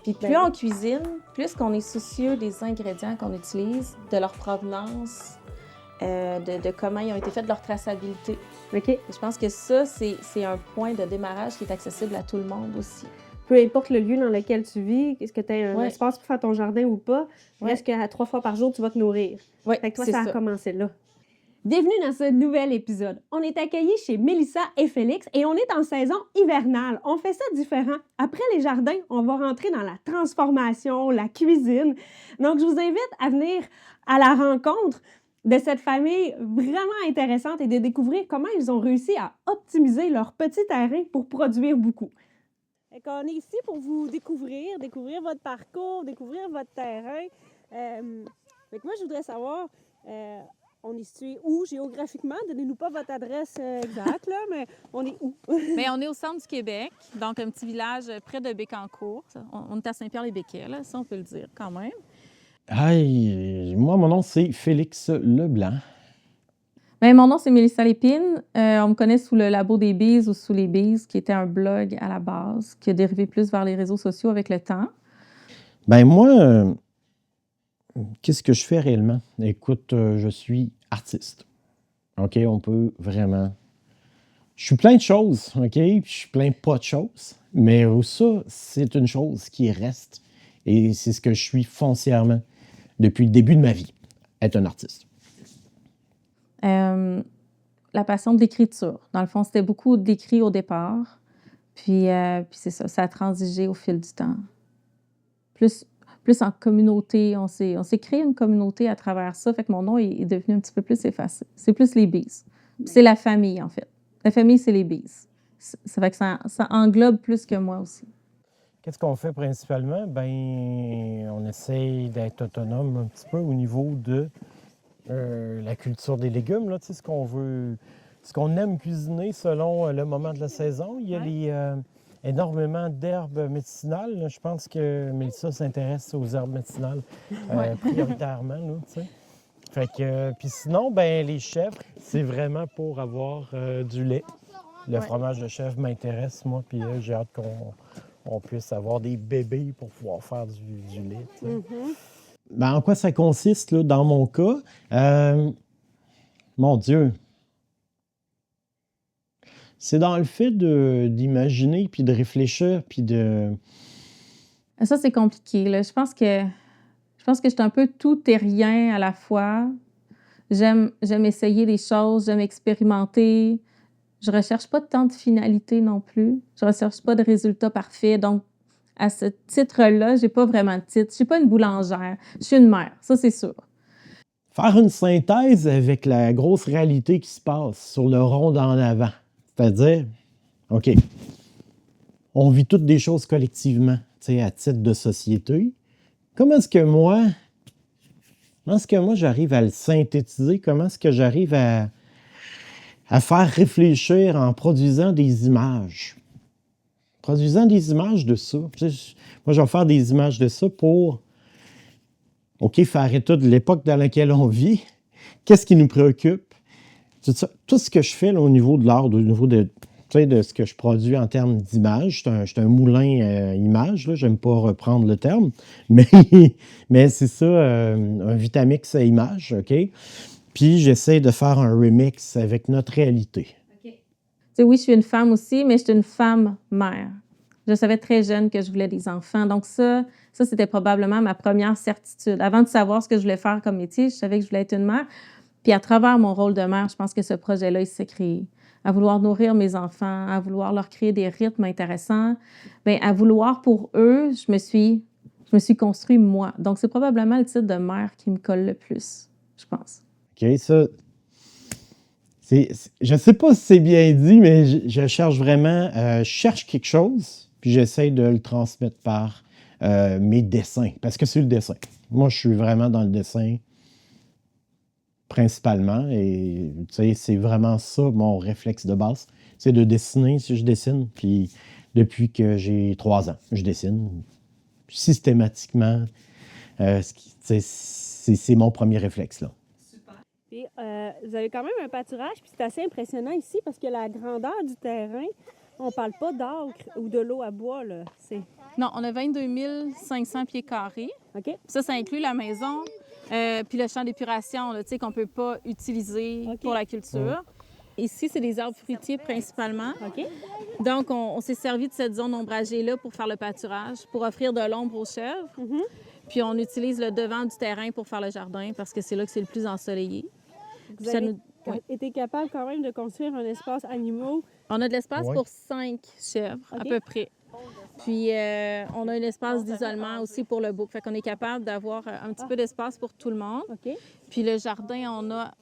Puis plus on cuisine, plus qu'on est soucieux des ingrédients qu'on utilise, de leur provenance, de comment ils ont été faits, de leur traçabilité. OK. Et je pense que ça, c'est un point de démarrage qui est accessible à tout le monde aussi. Peu importe le lieu dans lequel tu vis, est-ce que tu as un Ouais. espace pour faire ton jardin ou pas, Ouais. reste qu'à 3 fois par jour, tu vas te nourrir. Oui, Fait que toi, c'est ça a ça. commencé là. Bienvenue dans ce nouvel épisode. On est accueillis chez Mélissa et Félix et on est en saison hivernale. On fait ça différent. Après les jardins, on va rentrer dans la transformation, la cuisine. Donc, je vous invite à venir à la rencontre de cette famille vraiment intéressante et de découvrir comment ils ont réussi à optimiser leur petit terrain pour produire beaucoup. On est ici pour vous découvrir votre parcours, découvrir votre terrain. Moi, je voudrais savoir, on est situé où géographiquement? Donnez-nous pas votre adresse exacte, là, mais on est où? Bien, on est au centre du Québec, donc un petit village près de Bécancour. On est à Saint-Pierre-les-Béquets, là, ça on peut le dire quand même. Moi, mon nom, c'est Félix Leblanc. Bien, mon nom, c'est Mélissa Lépine. On me connaît sous le Labo des Bees ou sous les Bees, qui était un blog à la base, qui a dérivé plus vers les réseaux sociaux avec le temps. Ben moi, qu'est-ce que je fais réellement? Écoute, je suis artiste. OK, on peut vraiment... Je suis plein de choses, OK? Puis je suis plein pas de choses. Mais ça, c'est une chose qui reste. Et c'est ce que je suis foncièrement depuis le début de ma vie, être un artiste. La passion de l'écriture. Dans le fond, c'était beaucoup d'écrit au départ. Puis c'est ça a transigé au fil du temps. Plus en communauté, on s'est créé une communauté à travers ça, fait que mon nom est devenu un petit peu plus effacé. C'est plus les Bees. C'est la famille, en fait. La famille, c'est les Bees. Ça fait que ça englobe plus que moi aussi. Qu'est-ce qu'on fait principalement? Ben, on essaye d'être autonome un petit peu au niveau de la culture des légumes, là, tu sais, ce qu'on aime cuisiner selon le moment de la saison. Il y a énormément d'herbes médicinales. Je pense que Mélissa s'intéresse aux herbes médicinales prioritairement, là, tu sais. Fait que, puis sinon, ben, les chèvres, c'est vraiment pour avoir du lait. Le fromage de chèvre m'intéresse, moi, puis j'ai hâte qu'on puisse avoir des bébés pour pouvoir faire du lait, tu sais. Mm-hmm. Ben, en quoi ça consiste, là, dans mon cas? Mon Dieu! C'est dans le fait d'imaginer, puis de réfléchir, puis de... Ça, c'est compliqué, là. Je pense que je suis un peu tout et rien à la fois. J'aime essayer des choses, j'aime expérimenter. Je recherche pas tant de finalité non plus. Je recherche pas de résultats parfaits. Donc, à ce titre-là, j'ai pas vraiment de titre. Je suis pas une boulangère. Je suis une mère, ça, c'est sûr. Faire une synthèse avec la grosse réalité qui se passe sur le rond d'en avant. C'est-à-dire, OK, on vit toutes des choses collectivement, tu sais, à titre de société. Comment est-ce que moi, j'arrive à le synthétiser? Comment est-ce que j'arrive à faire réfléchir en produisant des images? Produisant des images de ça. Tu sais, moi, je vais faire des images de ça pour, OK, faire état de l'époque dans laquelle on vit. Qu'est-ce qui nous préoccupe? Tout ce que je fais là, au niveau de l'art, au niveau de ce que je produis en termes d'images. Je suis un moulin image, je n'aime pas reprendre le terme, mais c'est ça, un Vitamix image, OK? Puis j'essaie de faire un remix avec notre réalité. Okay. Oui, je suis une femme aussi, mais je suis une femme mère. Je savais très jeune que je voulais des enfants. Donc ça c'était probablement ma première certitude. Avant de savoir ce que je voulais faire comme métier, je savais que je voulais être une mère. Puis à travers mon rôle de mère, je pense que ce projet-là, il s'est créé. À vouloir nourrir mes enfants, à vouloir leur créer des rythmes intéressants, bien, à vouloir pour eux, je me suis construit moi. Donc, c'est probablement le titre de mère qui me colle le plus, je pense. OK, ça... je ne sais pas si c'est bien dit, mais je cherche vraiment... je cherche quelque chose, puis j'essaie de le transmettre par mes dessins, parce que c'est le dessin. Moi, je suis vraiment dans le dessin principalement, et tu sais, c'est vraiment ça mon réflexe de base, c'est de dessiner. Si je dessine, puis depuis que j'ai 3 ans, je dessine systématiquement. C'est mon premier réflexe, là. Super. Puis, vous avez quand même un pâturage, puis c'est assez impressionnant ici, parce que la grandeur du terrain, on parle pas d'encre ou de l'eau à bois, là. Non, on a 22 500 pieds carrés. OK? Ça inclut la maison, puis le champ d'épuration, là, tu sais, qu'on ne peut pas utiliser OK. pour la culture. Ici, c'est des arbres fruitiers principalement. OK? Donc, on s'est servi de cette zone ombragée-là pour faire le pâturage, pour offrir de l'ombre aux chèvres. Mhm. Puis on utilise le devant du terrain pour faire le jardin parce que c'est là que c'est le plus ensoleillé. Vous Puis ça avez nous- oui. été capable quand même de construire un espace animaux. On a de l'espace Oui. pour 5 chèvres, à OK. peu près. Puis on a un espace d'isolement aussi pour le bouc. Fait qu'on est capable d'avoir un petit peu d'espace pour tout le monde. OK? Puis le jardin, on a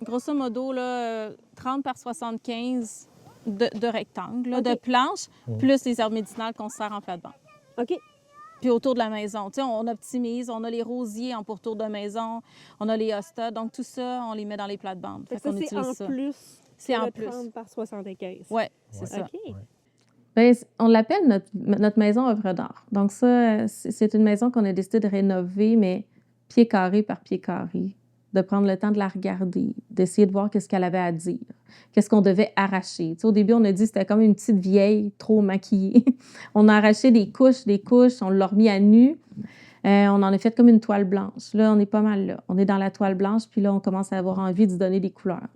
grosso modo là, 30 par 75 de rectangles, là, OK. de planches, plus les arbres médicinales qu'on sert en plate-bande. OK. Puis autour de la maison, tu sais, on optimise, on a les rosiers en pourtour de maison, on a les hostas, donc tout ça, on les met dans les plates-bandes. Fait Fait que ça, qu'on c'est utilise en ça. plus. C'est que en le plus. 30 par 75. Oui, c'est ça. OK. Bien, on l'appelle notre maison œuvre d'art. Donc ça, c'est une maison qu'on a décidé de rénover, mais pied carré par pied carré, de prendre le temps de la regarder, d'essayer de voir qu'est-ce qu'elle avait à dire, qu'est-ce qu'on devait arracher. Tu sais, au début, on a dit que c'était comme une petite vieille trop maquillée. On a arraché des couches, on l'a remis à nu. On en a fait comme une toile blanche. Là, on est pas mal là. On est dans la toile blanche, puis là, on commence à avoir envie de donner des couleurs.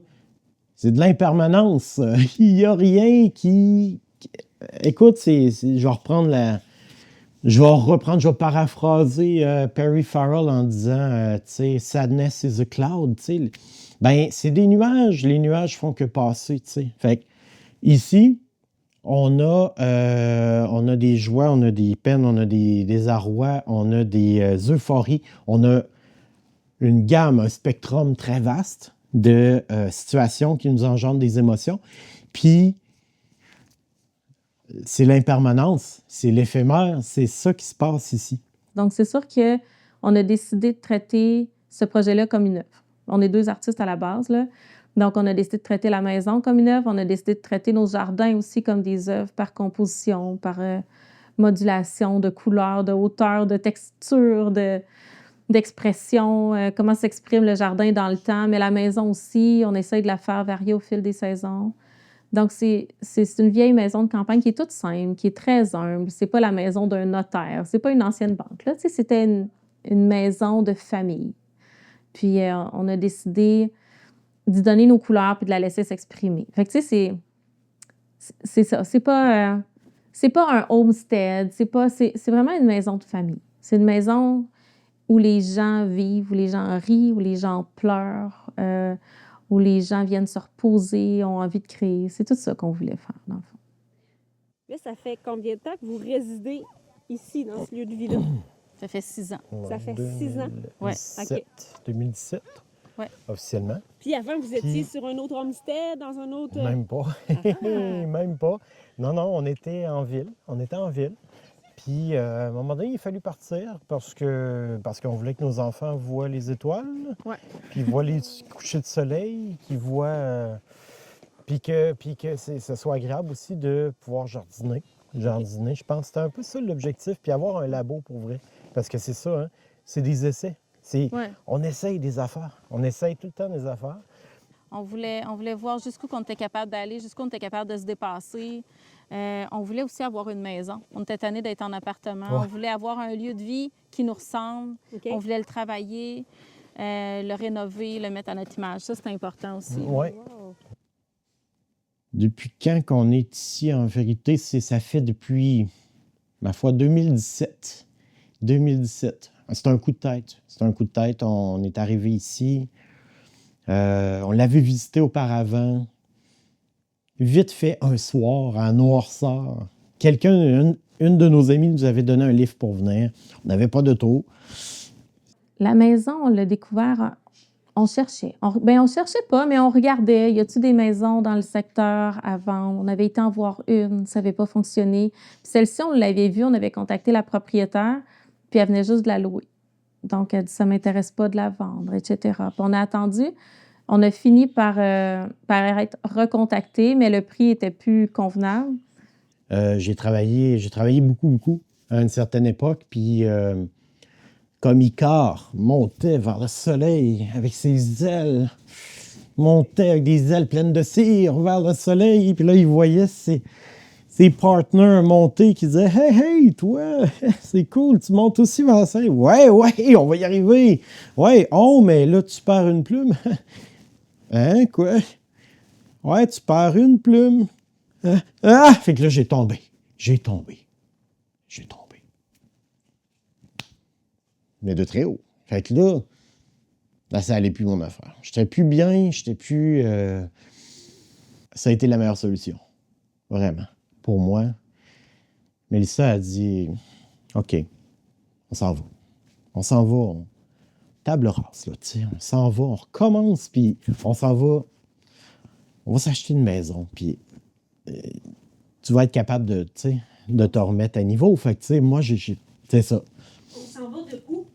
C'est de l'impermanence. Il n'y a rien qui... Écoute, je vais reprendre je vais paraphraser Perry Farrell en disant, tu sais, sadness is a cloud, tu sais. Ben, c'est des nuages. Les nuages font que passer, tu sais. Fait que ici, on a des joies, on a des peines, on a des arrois, on a des euphories, on a une gamme, un spectrum très vaste de situations qui nous engendrent des émotions. Puis, c'est l'impermanence, c'est l'éphémère, c'est ça qui se passe ici. Donc, c'est sûr qu'on a décidé de traiter ce projet-là comme une œuvre. On est 2 artistes à la base, là. Donc, on a décidé de traiter la maison comme une œuvre. On a décidé de traiter nos jardins aussi comme des œuvres par composition, par modulation de couleurs, de hauteur, de texture, d'expression, comment s'exprime le jardin dans le temps. Mais la maison aussi, on essaye de la faire varier au fil des saisons. Donc, c'est une vieille maison de campagne qui est toute simple, qui est très humble. C'est pas la maison d'un notaire, c'est pas une ancienne banque. Là, tu sais, c'était une maison de famille. Puis, on a décidé d'y donner nos couleurs puis de la laisser s'exprimer. Fait que, tu sais, c'est ça. C'est pas un homestead. C'est vraiment une maison de famille. C'est une maison où les gens vivent, où les gens rient, où les gens pleurent, où les gens viennent se reposer, ont envie de créer. C'est tout ça qu'on voulait faire, dans le fond. Là, ça fait combien de temps que vous résidez ici, dans ce lieu de vie-là? Ça fait 6 ans. Ça fait 6 ans. Ouais. 2017, Ouais. officiellement. Puis avant, vous étiez Puis- sur un autre homestead, dans un autre... Même pas. Même pas. Non, on était en ville. Puis, à un moment donné, il a fallu partir parce qu'on voulait que nos enfants voient les étoiles, Ouais. puis voient les couchers de soleil, qu'ils voient... puis que ce soit agréable aussi de pouvoir jardiner. Je pense que c'était un peu ça l'objectif, puis avoir un labo pour vrai. Parce que c'est ça, hein, c'est des essais. Ouais. On essaye des affaires. On essaye tout le temps des affaires. On voulait voir jusqu'où on était capable d'aller, jusqu'où on était capable de se dépasser. On voulait aussi avoir une maison. On était tannés d'être en appartement. Ouais. On voulait avoir un lieu de vie qui nous ressemble. OK. On voulait le travailler, le rénover, le mettre à notre image. Ça, c'est important aussi. Ouais. Wow. Depuis quand qu'on est ici, en vérité, ça fait depuis, ma foi, 2017. 2017. C'est un coup de tête. On est arrivé ici. On l'avait visité auparavant. Vite fait, un soir, en noirceur, une de nos amies nous avait donné un livre pour venir. On n'avait pas d'auto. La maison, on l'a découvert, on cherchait. On cherchait pas, mais on regardait. Y a-t-il des maisons dans le secteur à vendre? On avait été en voir une, ça n'avait pas fonctionné. Puis celle-ci, on l'avait vue, on avait contacté la propriétaire, puis elle venait juste de la louer. Donc, elle dit, ça ne m'intéresse pas de la vendre, etc. Puis on a attendu. On a fini par être recontacté, mais le prix était plus convenable. J'ai travaillé beaucoup à une certaine époque, puis comme Icare montait vers le soleil avec ses ailes, montait avec des ailes pleines de cire vers le soleil, puis là, il voyait ses ses partenaires montés qui disaient « Hey, hey, toi, c'est cool, tu montes aussi vers la scène. Ouais, on va y arriver. Ouais, oh, mais là, tu perds une plume. Hein, quoi? Ouais, tu perds une plume. Ah! Fait que là, j'ai tombé. Mais de très haut. Fait que là, ça allait plus mon affaire. J'étais plus bien, ça a été la meilleure solution. Vraiment. Pour moi. Mélissa a dit, OK, on s'en va. Table rase, là, tu sais. On s'en va, on recommence, puis on s'en va. On va s'acheter une maison, puis tu vas être capable de te remettre à niveau. Fait que, tu sais, moi, c'est ça. On s'en va de où?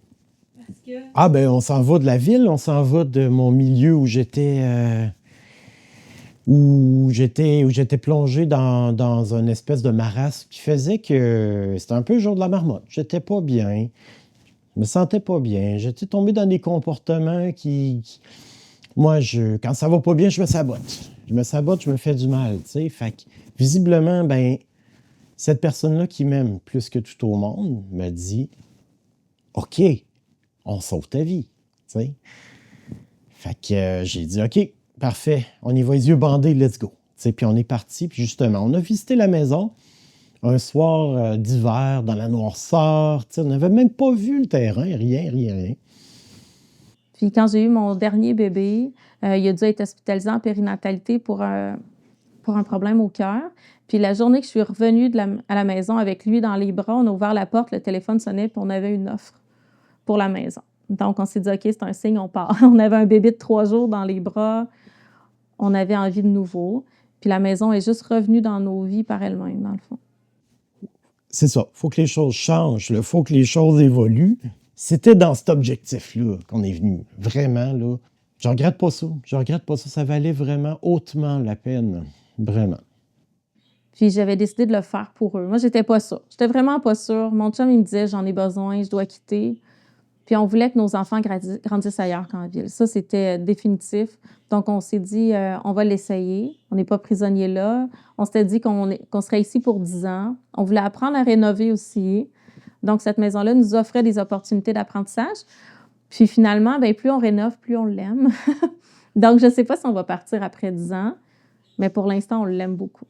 Parce que... Ah, ben, on s'en va de la ville, on s'en va de mon milieu où j'étais plongé dans une espèce de marasme qui faisait que c'était un peu le jour de la marmotte. J'étais pas bien, je me sentais pas bien, j'étais tombé dans des comportements moi, quand ça va pas bien, je me sabote. Je me fais du mal, tu sais. Fait que, visiblement, ben, cette personne-là qui m'aime plus que tout au monde me dit « OK, on sauve ta vie. » Tu sais. Fait que j'ai dit « OK, parfait, on y va les yeux bandés, let's go. » Tu sais, puis on est parti, puis justement, on a visité la maison un soir d'hiver, dans la noirceur. Tu sais, on n'avait même pas vu le terrain, rien. Puis quand j'ai eu mon dernier bébé, il a dû être hospitalisé en périnatalité pour un problème au cœur. Puis la journée que je suis revenue à la maison avec lui dans les bras, on a ouvert la porte, le téléphone sonnait, puis on avait une offre pour la maison. Donc, on s'est dit, OK, c'est un signe, on part. On avait un bébé de 3 jours dans les bras. On avait envie de nouveau. Puis la maison est juste revenue dans nos vies par elle-même, dans le fond. C'est ça. Il faut que les choses changent. Il faut que les choses évoluent. C'était dans cet objectif-là qu'on est venu. Vraiment, là. Je regrette pas ça. Ça valait vraiment hautement la peine. Vraiment. Puis j'avais décidé de le faire pour eux. Moi, j'étais pas sûre. J'étais vraiment pas sûre. Mon chum, il me disait, j'en ai besoin, je dois quitter. Puis on voulait que nos enfants grandissent ailleurs qu'en ville. Ça, c'était définitif. Donc, on s'est dit, on va l'essayer. On n'est pas prisonnier là. On s'était dit qu'on serait ici pour 10 ans. On voulait apprendre à rénover aussi. Donc, cette maison-là nous offrait des opportunités d'apprentissage. Puis finalement, bien, plus on rénove, plus on l'aime. Donc, je ne sais pas si on va partir après 10 ans, mais pour l'instant, on l'aime beaucoup.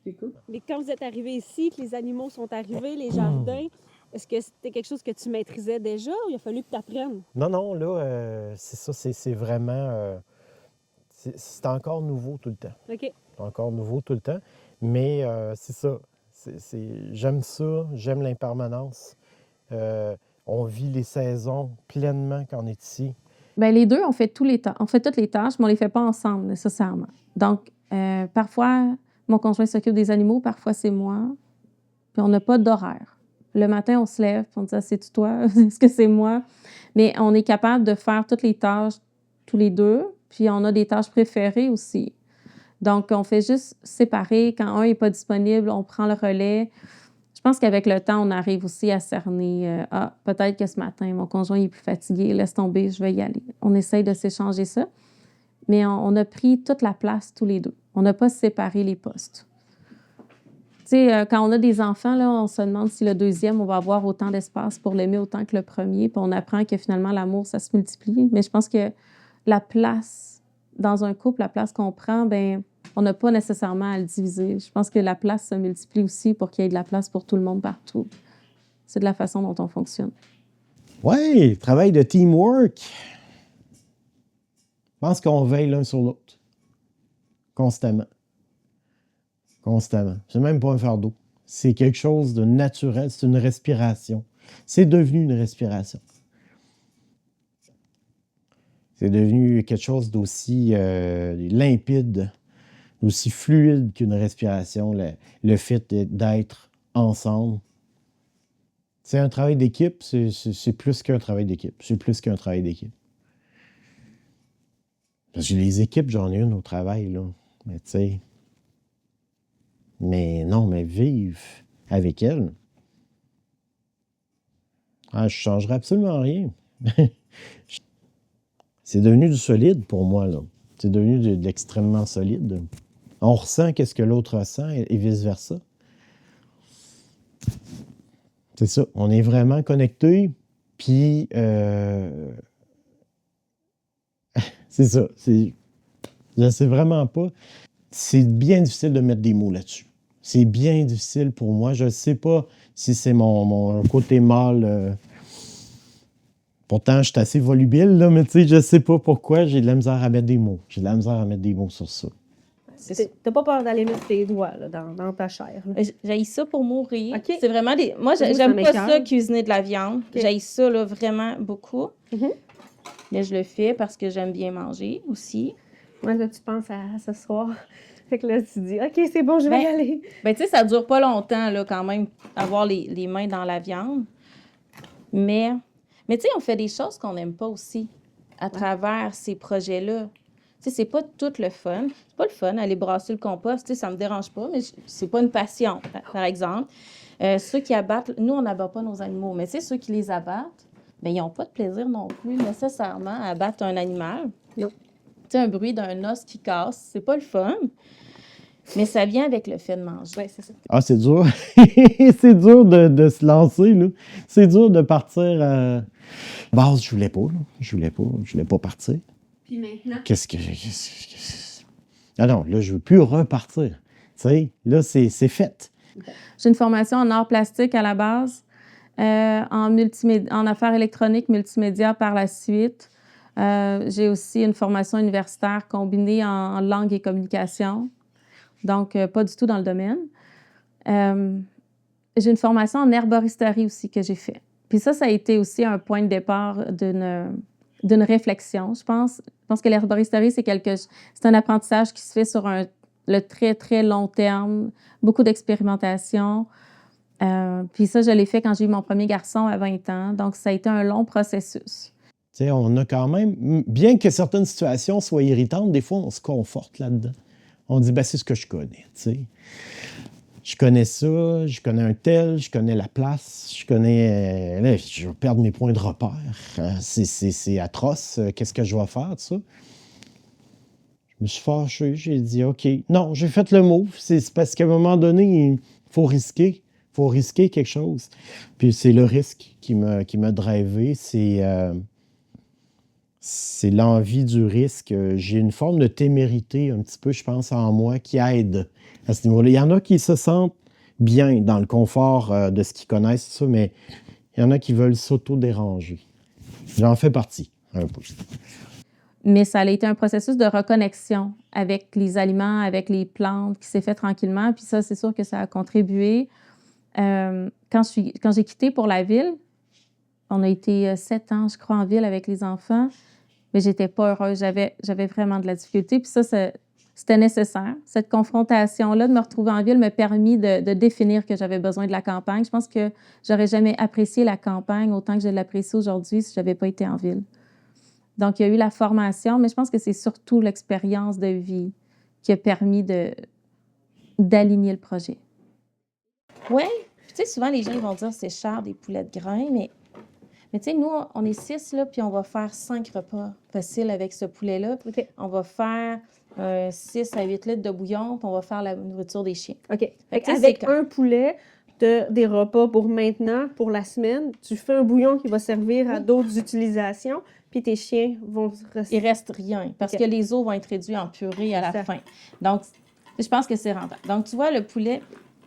C'est cool. Mais quand vous êtes arrivés ici, que les animaux sont arrivés, les jardins, est-ce que c'était quelque chose que tu maîtrisais déjà ou il a fallu que tu apprennes? Non, là, c'est ça, c'est vraiment... c'est encore nouveau tout le temps. OK. C'est encore nouveau tout le temps, mais c'est ça. J'aime ça, j'aime l'impermanence. On vit les saisons pleinement quand on est ici. Bien, les deux, on fait toutes les tâches, mais on ne les fait pas ensemble nécessairement. Donc, parfois, mon conjoint s'occupe des animaux, parfois c'est moi, puis on n'a pas d'horaire. Le matin, on se lève, puis on dit « c'est-tu toi? Est-ce que c'est moi? » Mais on est capable de faire toutes les tâches tous les deux, puis on a des tâches préférées aussi. Donc, on fait juste séparer. Quand un n'est pas disponible, on prend le relais. Je pense qu'avec le temps, on arrive aussi à cerner peut-être que ce matin, mon conjoint est plus fatigué, laisse tomber, je vais y aller. On essaye de s'échanger ça. Mais on a pris toute la place tous les deux. On n'a pas séparé les postes. Tu sais, quand on a des enfants, là, on se demande si le deuxième, on va avoir autant d'espace pour l'aimer autant que le premier. Puis on apprend que finalement, l'amour, ça se multiplie. Mais je pense que la place, dans un couple, la place qu'on prend, bien, on n'a pas nécessairement à le diviser. Je pense que la place se multiplie aussi pour qu'il y ait de la place pour tout le monde partout. C'est de la façon dont on fonctionne. Oui, travail de teamwork. Je pense qu'on veille l'un sur l'autre. Constamment. C'est même pas un fardeau. C'est quelque chose de naturel. C'est une respiration. C'est devenu une respiration. C'est devenu quelque chose d'aussi limpide, d'aussi fluide qu'une respiration, le fait d'être ensemble. C'est un travail d'équipe, c'est plus qu'un travail d'équipe. Parce que les équipes, j'en ai une au travail, là. Mais tu sais... Mais non, mais vivre avec elle, je ne changerai absolument rien. C'est devenu du solide pour moi, là. C'est devenu de l'extrêmement solide. On ressent qu'est-ce que l'autre ressent et vice-versa. C'est ça. On est vraiment connectés. Puis, c'est ça. Je ne sais vraiment pas. C'est bien difficile de mettre des mots là-dessus. C'est bien difficile pour moi. Je ne sais pas si c'est mon côté mâle. Pourtant, je suis assez volubile, là, mais tu sais, je ne sais pas pourquoi j'ai de la misère à mettre des mots. J'ai de la misère à mettre des mots sur ça. T'as pas peur d'aller mettre tes doigts là, dans ta chair. Là. J'haïs ça pour mourir. OK. C'est vraiment des... Moi, Ça j'aime pas m'écoeure. ça, cuisiner de la viande. OK. J'haïs ça, là, vraiment beaucoup. Mhm. Mais je le fais parce que j'aime bien manger aussi. Moi, là, tu penses à ce soir. Fait que là, tu dis, OK, c'est bon, je vais y aller. Ben, tu sais, ça dure pas longtemps, là, quand même, avoir les mains dans la viande. Mais tu sais, on fait des choses qu'on n'aime pas aussi à travers ces projets-là. Tu sais, c'est pas tout le fun. C'est pas le fun, aller brasser le compost, tu sais, ça me dérange pas, mais c'est pas une passion, par exemple. Ceux qui abattent, nous, on n'abat pas nos animaux, mais tu sais, ceux qui les abattent, bien, ils n'ont pas de plaisir non plus nécessairement à abattre un animal. Non. Tu sais, un bruit d'un os qui casse, c'est pas le fun, mais ça vient avec le fait de manger. Oui, c'est ça. Ah, c'est dur. C'est dur de se lancer, là. C'est dur de partir. Base, je voulais pas, là. Je voulais pas partir. Puis maintenant? Ah non, là, je veux plus repartir. Tu sais, là, c'est fait. J'ai une formation en arts plastiques à la base, en affaires électroniques multimédia par la suite. J'ai aussi une formation universitaire combinée en langue et communication, donc pas du tout dans le domaine. J'ai une formation en herboristerie aussi que j'ai fait. Puis ça a été aussi un point de départ d'une réflexion, je pense. Je pense que l'herboristerie, c'est un apprentissage qui se fait sur le très, très long terme, beaucoup d'expérimentation. Puis ça, je l'ai fait quand j'ai eu mon premier garçon à 20 ans. Donc, ça a été un long processus. Tu sais, on a quand même, bien que certaines situations soient irritantes, des fois, on se conforte là-dedans. On dit, ben, c'est ce que je connais, tu sais. Je connais ça, je connais un tel, je connais la place, je connais... là, je vais perdre mes points de repère. C'est atroce. Qu'est-ce que je vais faire, de ça? Je me suis fâché, j'ai dit, OK. Non, j'ai fait le move. C'est parce qu'à un moment donné, il faut risquer. Il faut risquer quelque chose. Puis c'est le risque qui m'a drivé. C'est l'envie du risque. J'ai une forme de témérité, un petit peu, je pense, en moi, qui aide à ce niveau-là. Il y en a qui se sentent bien dans le confort de ce qu'ils connaissent, ça, mais il y en a qui veulent s'auto-déranger. J'en fais partie, un peu. Mais ça a été un processus de reconnexion avec les aliments, avec les plantes qui s'est fait tranquillement. Puis ça, c'est sûr que ça a contribué. Quand j'ai quitté pour la ville, on a été 7 ans, je crois, en ville avec les enfants, mais j'étais pas heureuse. J'avais vraiment de la difficulté. Puis ça, c'était nécessaire. Cette confrontation-là, de me retrouver en ville, m'a permis de définir que j'avais besoin de la campagne. Je pense que j'aurais jamais apprécié la campagne autant que je l'apprécie aujourd'hui si j'avais pas été en ville. Donc, il y a eu la formation, mais je pense que c'est surtout l'expérience de vie qui a permis d'aligner le projet. Oui, tu sais, souvent, les gens ils vont dire c'est cher des poulets de grains, mais tu sais, nous, on est 6, là, puis on va faire 5 repas faciles avec ce poulet-là. OK. On va faire 6 à 8 litres de bouillon, puis on va faire la nourriture des chiens. OK. Fait Tu sais, avec un poulet, t'as des repas pour maintenant, pour la semaine. Tu fais un bouillon qui va servir à d'autres utilisations, puis tes chiens vont rester. Il reste rien, parce OK. que les os vont être réduits en purée à la Ça. fin. Donc, je pense que c'est rentable. Donc, tu vois, le poulet,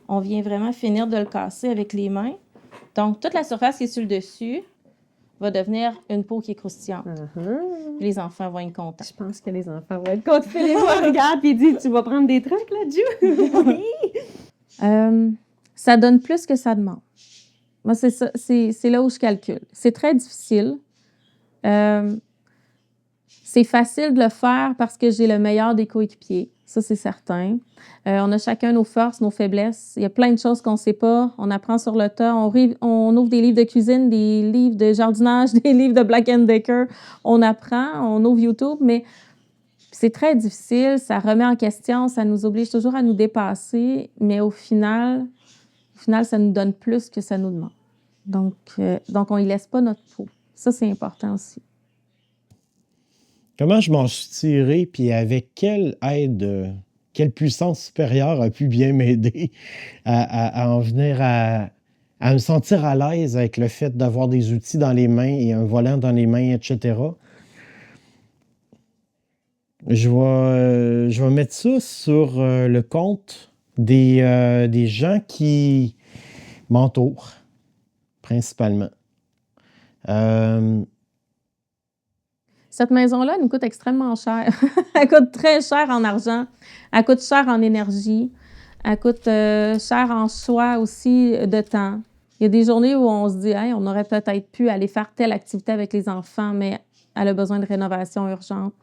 on vient vraiment finir de le casser avec les mains. Donc, toute la surface qui est sur le dessus va devenir une peau qui est croustillante. Les enfants vont être contents. Je pense que les enfants vont être contents. Les voir, regarde, puis dit, tu vas prendre des trucs, là, Ju? Oui! Ça donne plus que ça demande. Moi, c'est ça, c'est là où je calcule. C'est très difficile. C'est facile de le faire parce que j'ai le meilleur des coéquipiers. Ça, c'est certain. On a chacun nos forces, nos faiblesses. Il y a plein de choses qu'on ne sait pas. On apprend sur le tas. On ouvre des livres de cuisine, des livres de jardinage, des livres de Black & Decker. On apprend, on ouvre YouTube, mais c'est très difficile. Ça remet en question, ça nous oblige toujours à nous dépasser, mais au final, ça nous donne plus que ça nous demande. Donc on ne laisse pas notre peau. Ça, c'est important aussi. Comment je m'en suis tiré, puis avec quelle aide quelle puissance supérieure a pu bien m'aider à en venir à me sentir à l'aise avec le fait d'avoir des outils dans les mains et un volant dans les mains, etc. Je vais mettre ça sur le compte des gens qui m'entourent, principalement. Cette maison-là, elle nous coûte extrêmement cher. Elle coûte très cher en argent. Elle coûte cher en énergie. Elle coûte cher en choix aussi de temps. Il y a des journées où on se dit hey, on aurait peut-être pu aller faire telle activité avec les enfants, mais elle a besoin de rénovation urgente.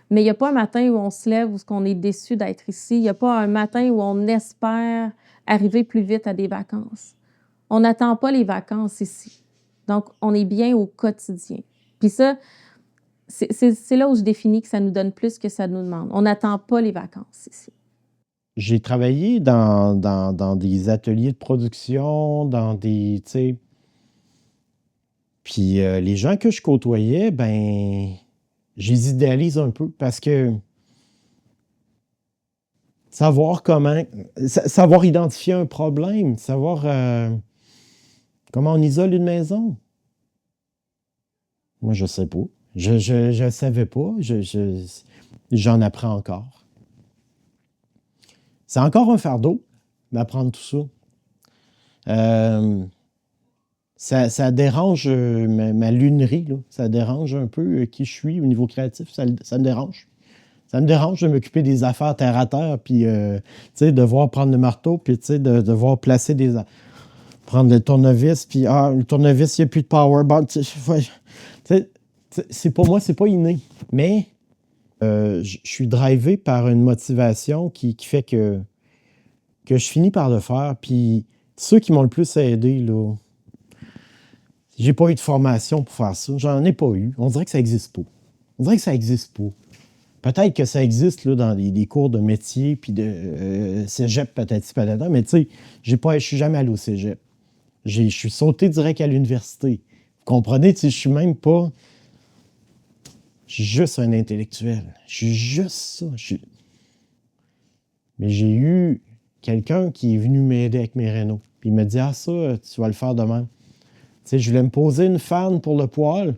Mais il n'y a pas un matin où on se lève où on est déçu d'être ici. Il n'y a pas un matin où on espère arriver plus vite à des vacances. On n'attend pas les vacances ici. Donc, on est bien au quotidien. Puis ça, c'est là où je définis que ça nous donne plus que ça nous demande. On n'attend pas les vacances ici. J'ai travaillé dans des ateliers de production, dans des, tu sais... Puis les gens que je côtoyais, ben, je les idéalise un peu parce que savoir identifier un problème, savoir comment on isole une maison. Moi, je sais pas. Je savais pas. J'en apprends encore. C'est encore un fardeau d'apprendre tout ça. Ça dérange ma lunerie, là. Ça dérange un peu qui je suis au niveau créatif. Ça me dérange. Ça me dérange de m'occuper des affaires terre à terre, puis devoir prendre le marteau, puis devoir placer prendre le tournevis, puis le tournevis, il n'y a plus de power. Bon, c'est pour moi, c'est pas inné. Mais je suis drivé par une motivation qui fait que je finis par le faire. Puis ceux qui m'ont le plus aidé, là, j'ai pas eu de formation pour faire ça. J'en ai pas eu. On dirait que ça n'existe pas. On dirait que ça n'existe pas. Peut-être que ça existe là, dans des cours de métier, puis de cégep, peut-être, peut-être, mais tu sais, je suis jamais allé au cégep. Je suis sauté direct à l'université. Vous comprenez? Je suis même pas... Je suis juste un intellectuel. Je suis juste ça. Mais j'ai eu quelqu'un qui est venu m'aider avec mes rénaux. Puis il m'a dit, ça, tu vas le faire demain. Tu sais, je voulais me poser une fan pour le poêle.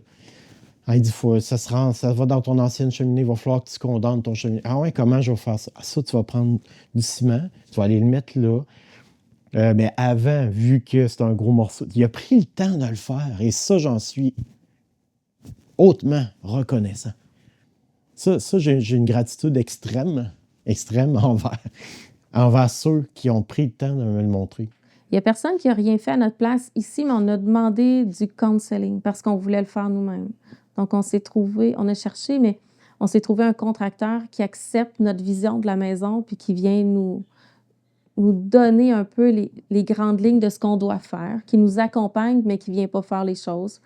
Il dit, ça va dans ton ancienne cheminée, il va falloir que tu condamnes ton cheminée. Ah ouais, comment je vais faire ça? Ça, tu vas prendre du ciment, tu vas aller le mettre là. Mais avant, vu que c'est un gros morceau, il a pris le temps de le faire. Et ça, j'en suis hautement reconnaissant. Ça j'ai une gratitude extrême envers ceux qui ont pris le temps de me le montrer. Il n'y a personne qui n'a rien fait à notre place ici, mais on a demandé du counseling parce qu'on voulait le faire nous-mêmes. Donc, on a cherché, mais on s'est trouvé un contracteur qui accepte notre vision de la maison puis qui vient nous donner un peu les grandes lignes de ce qu'on doit faire, qui nous accompagne, mais qui ne vient pas faire les choses.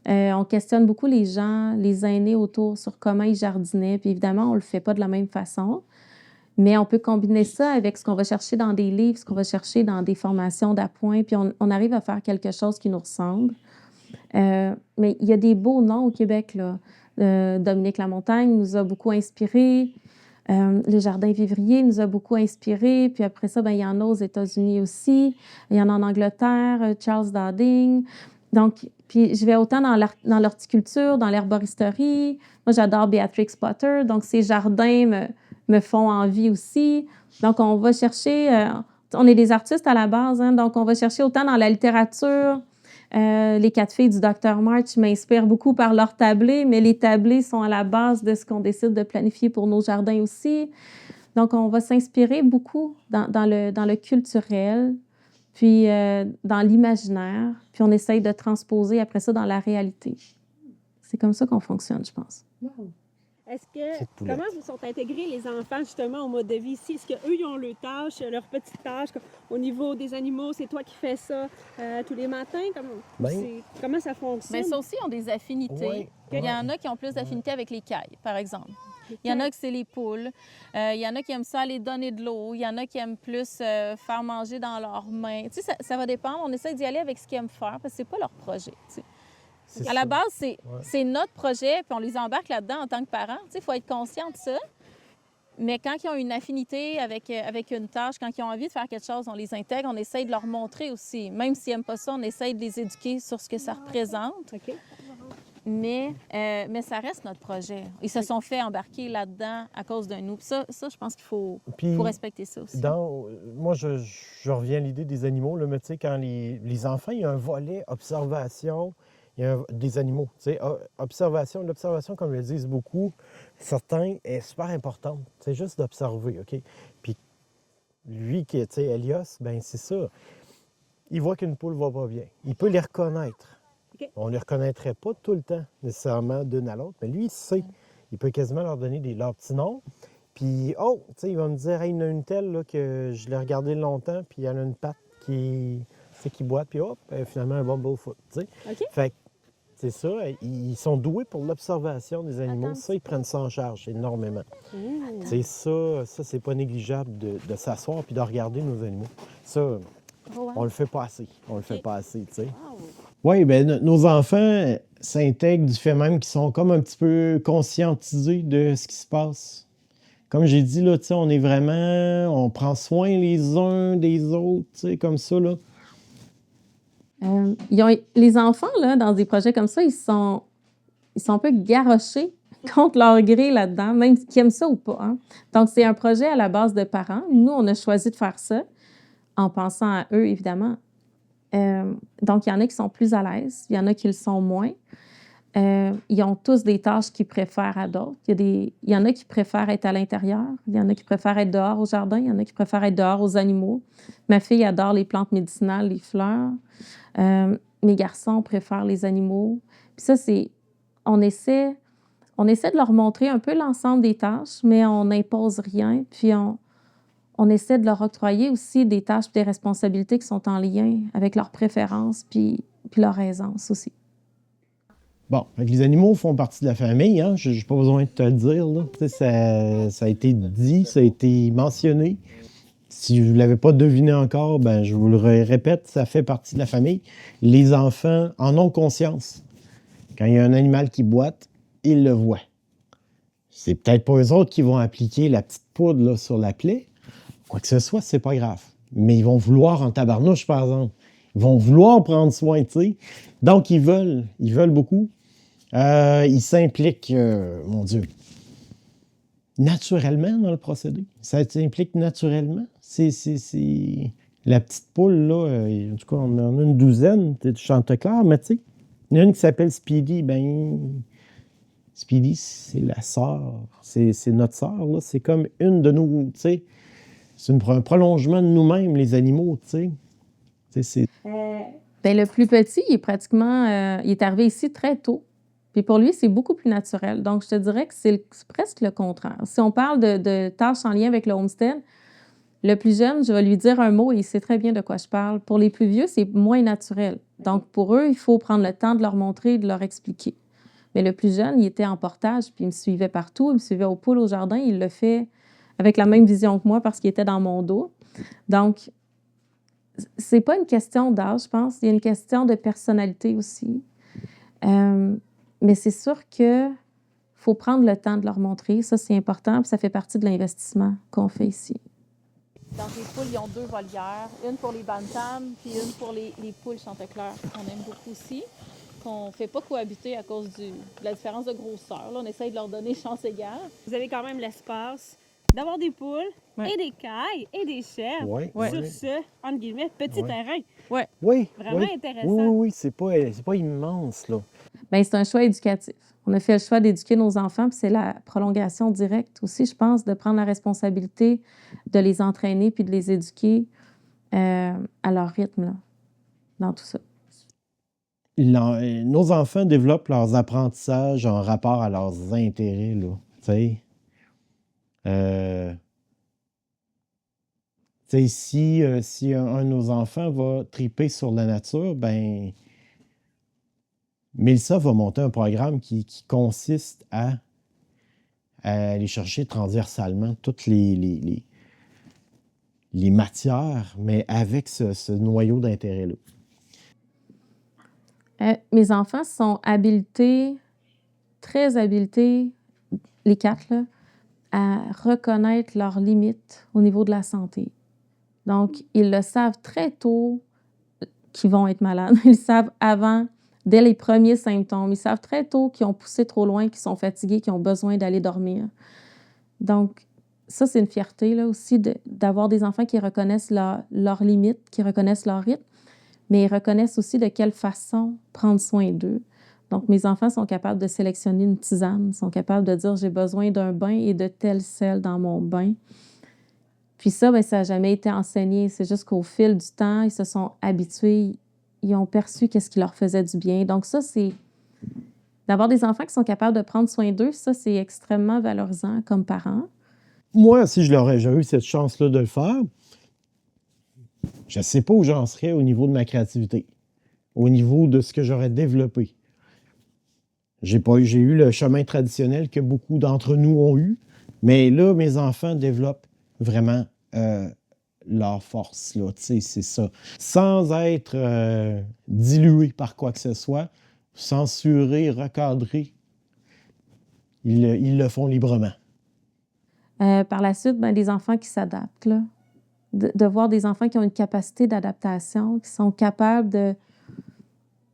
On questionne beaucoup les gens, les aînés autour sur comment ils jardinaient. Puis évidemment, on ne le fait pas de la même façon, mais on peut combiner ça avec ce qu'on va chercher dans des livres, ce qu'on va chercher dans des formations d'appoint, puis on arrive à faire quelque chose qui nous ressemble. Mais il y a des beaux noms au Québec, là. Dominique Lamontagne nous a beaucoup inspirés. Le Jardin Vivrier nous a beaucoup inspirés. Puis après ça, il y en a aux États-Unis aussi. Il y en a en Angleterre, Charles Dowding. Donc, puis je vais autant dans l'horticulture, dans l'herboristerie. Moi, j'adore Beatrix Potter. Donc, ces jardins me font envie aussi. Donc, on va chercher... on est des artistes à la base, hein, donc on va chercher autant dans la littérature. Les 4 filles du Dr. March m'inspirent beaucoup par leurs tablés, mais les tablés sont à la base de ce qu'on décide de planifier pour nos jardins aussi. Donc, on va s'inspirer beaucoup dans le culturel, puis dans l'imaginaire, puis on essaye de transposer après ça dans la réalité. C'est comme ça qu'on fonctionne, je pense. Wow. Comment vous sont intégrés les enfants justement au mode de vie ici? Est-ce qu'eux, ils ont leurs petites tâches? Au niveau des animaux, c'est toi qui fais ça tous les matins? Comment ça fonctionne? Bien, ça aussi, ils ont des affinités. Oui. Il y en a qui ont plus d'affinités avec les cailles, par exemple. Il y en a que c'est les poules. Il y en a qui aiment ça aller donner de l'eau. Il y en a qui aiment plus faire manger dans leurs mains. Tu sais, ça va dépendre. On essaie d'y aller avec ce qu'ils aiment faire parce que c'est pas leur projet. Tu sais. À la base, c'est notre projet, puis on les embarque là-dedans en tant que parents. Il faut être conscient de ça. Mais quand ils ont une affinité avec une tâche, quand ils ont envie de faire quelque chose, on les intègre, on essaye de leur montrer aussi. Même s'ils n'aiment pas ça, on essaye de les éduquer sur ce que ça représente. OK. Mais ça reste notre projet. Ils se sont fait embarquer là-dedans à cause de nous. Puis ça, je pense qu'il faut Puis, respecter ça aussi. moi, je reviens à l'idée des animaux, là, mais tu sais, quand les enfants, il y a un volet observation, il y a des animaux. Tu sais, l'observation, comme le disent beaucoup, certains, est super importante. C'est juste d'observer, OK? Puis lui, tu sais, Elias, ben c'est ça. Il voit qu'une poule va pas bien. Il peut les reconnaître. OK. On ne les reconnaîtrait pas tout le temps, nécessairement, d'une à l'autre, mais lui, il sait. Il peut quasiment leur donner leurs petits noms. Puis, tu sais, il va me dire, hey, il y en a une telle là, que je l'ai regardée longtemps, puis elle a une patte qui boite, puis hop, finalement, un bumblefoot, tu sais. OK. Fait que, c'est ça, ils sont doués pour l'observation des animaux. Attends, Ça, ils prennent ça en charge énormément. Mmh. C'est ça, c'est pas négligeable de s'asseoir puis de regarder nos animaux. Ça, on le fait pas assez. On le fait pas assez, tu sais. Wow. Oui, bien, nos enfants s'intègrent du fait même qu'ils sont comme un petit peu conscientisés de ce qui se passe. Comme j'ai dit, là, tu sais, on prend soin les uns des autres, tu sais, comme ça, là. Les enfants, là, dans des projets comme ça, ils sont un peu garrochés contre leur gré là-dedans, même qu'ils aiment ça ou pas. Hein. Donc, c'est un projet à la base de parents. Nous, on a choisi de faire ça en pensant à eux, évidemment. Donc, il y en a qui sont plus à l'aise, il y en a qui le sont moins. Ils ont tous des tâches qu'ils préfèrent à d'autres. Il y en a qui préfèrent être à l'intérieur, il y en a qui préfèrent être dehors au jardin, il y en a qui préfèrent être dehors aux animaux. Ma fille adore les plantes médicinales, les fleurs. Mes garçons préfèrent les animaux. Puis ça, on essaie de leur montrer un peu l'ensemble des tâches, mais on n'impose rien. Puis on essaie de leur octroyer aussi des tâches et des responsabilités qui sont en lien avec leurs préférences puis leur aisance aussi. Bon, fait que les animaux font partie de la famille, hein? Je n'ai pas besoin de te le dire, là. Tu sais, ça a été dit, ça a été mentionné. Si vous ne l'avez pas deviné encore, ben, je vous le répète, ça fait partie de la famille. Les enfants en ont conscience. Quand il y a un animal qui boite, ils le voient. C'est peut-être pas eux autres qui vont appliquer la petite poudre là, sur la plaie. Quoi que ce soit, c'est pas grave. Mais ils vont vouloir en tabarnouche, par exemple. Ils vont vouloir prendre soin, tu sais. Donc, ils veulent beaucoup. Ils s'impliquent, mon Dieu, naturellement dans le procédé. Ça s'implique naturellement. C'est la petite poule, là, en tout cas, on en a une douzaine, de Chanticleer, mais tu sais, il y en a une qui s'appelle Speedy. Ben, Speedy, c'est la sœur. C'est notre sœur, là. C'est comme une de nous, tu sais. C'est un prolongement de nous-mêmes, les animaux, tu sais. Bien, le plus petit, il est arrivé ici très tôt. Puis pour lui, c'est beaucoup plus naturel. Donc, je te dirais que c'est presque le contraire. Si on parle de tâches en lien avec le homestead, le plus jeune, je vais lui dire un mot et il sait très bien de quoi je parle. Pour les plus vieux, c'est moins naturel. Donc, pour eux, il faut prendre le temps de leur montrer et de leur expliquer. Mais le plus jeune, il était en portage, puis il me suivait partout. Il me suivait aux poules au jardin. Il le fait avec la même vision que moi parce qu'il était dans mon dos. Donc, c'est pas une question d'âge, je pense. Il y a une question de personnalité aussi. Mais c'est sûr qu'il faut prendre le temps de leur montrer. Ça, c'est important, puis ça fait partie de l'investissement qu'on fait ici. Dans les poules, ils ont 2 volières, une pour les bantams, puis une pour les poules Chanticleer, qu'on aime beaucoup aussi, qu'on ne fait pas cohabiter à cause de la différence de grosseur. Là, on essaye de leur donner chance égale. Vous avez quand même l'espace d'avoir des poules Ouais. et des cailles et des chèvres Ouais. sur ce, entre guillemets, petit Ouais. terrain. Oui. Vraiment oui. intéressant. Oui, c'est pas immense, là. Bien, c'est un choix éducatif. On a fait le choix d'éduquer nos enfants, puis c'est la prolongation directe aussi, je pense, de prendre la responsabilité de les entraîner puis de les éduquer à leur rythme, là, dans tout ça. Nos enfants développent leurs apprentissages en rapport à leurs intérêts, là. Tu sais, si un de nos enfants va triper sur la nature, ben Mélissa va monter un programme qui consiste à aller chercher transversalement toutes les matières, mais avec ce noyau d'intérêt-là. Mes enfants sont habilités, très habilités, les 4, là, à reconnaître leurs limites au niveau de la santé. Donc, ils le savent très tôt qu'ils vont être malades. Ils le savent avant, dès les premiers symptômes. Ils savent très tôt qu'ils ont poussé trop loin, qu'ils sont fatigués, qu'ils ont besoin d'aller dormir. Donc, ça, c'est une fierté là, aussi d'avoir des enfants qui reconnaissent leurs limites, qui reconnaissent leur rythme, mais ils reconnaissent aussi de quelle façon prendre soin d'eux. Donc, mes enfants sont capables de sélectionner une tisane, sont capables de dire « j'ai besoin d'un bain et de tel sel dans mon bain ». Puis ça, bien, ça n'a jamais été enseigné. C'est juste qu'au fil du temps, ils se sont habitués, ils ont perçu qu'est-ce qui leur faisait du bien. Donc ça, c'est d'avoir des enfants qui sont capables de prendre soin d'eux, ça, c'est extrêmement valorisant comme parents. Moi, si j'avais eu cette chance-là de le faire, je ne sais pas où j'en serais au niveau de ma créativité, au niveau de ce que j'aurais développé. J'ai eu le chemin traditionnel que beaucoup d'entre nous ont eu, mais là, mes enfants développent vraiment leur force, là, tu sais, c'est ça. Sans être dilués par quoi que ce soit, censurés, recadrés, ils le font librement. Par la suite, ben, des enfants qui s'adaptent, là. De voir des enfants qui ont une capacité d'adaptation, qui sont capables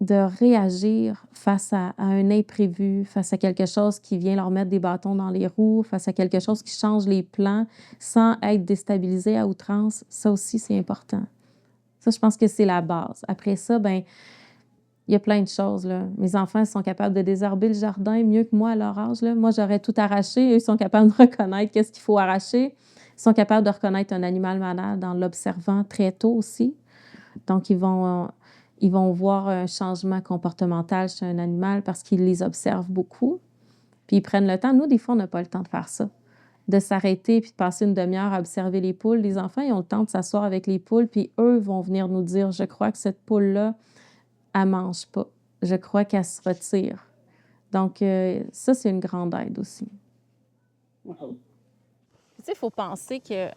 de réagir face à un imprévu, face à quelque chose qui vient leur mettre des bâtons dans les roues, face à quelque chose qui change les plans sans être déstabilisé à outrance, ça aussi, c'est important. Ça, je pense que c'est la base. Après ça, ben, il y a plein de choses, là. Mes enfants sont capables de désherber le jardin mieux que moi à leur âge, là. Moi, j'aurais tout arraché. Eux, ils sont capables de reconnaître qu'est-ce qu'il faut arracher. Ils sont capables de reconnaître un animal malade en l'observant très tôt aussi. Donc, ils vont voir un changement comportemental chez un animal parce qu'ils les observent beaucoup. Puis, ils prennent le temps. Nous, des fois, on n'a pas le temps de faire ça. De s'arrêter puis de passer une demi-heure à observer les poules. Les enfants, ils ont le temps de s'asseoir avec les poules, puis eux vont venir nous dire « Je crois que cette poule-là, elle ne mange pas. Je crois qu'elle se retire. » Donc, ça, c'est une grande aide aussi. Tu sais, il faut penser que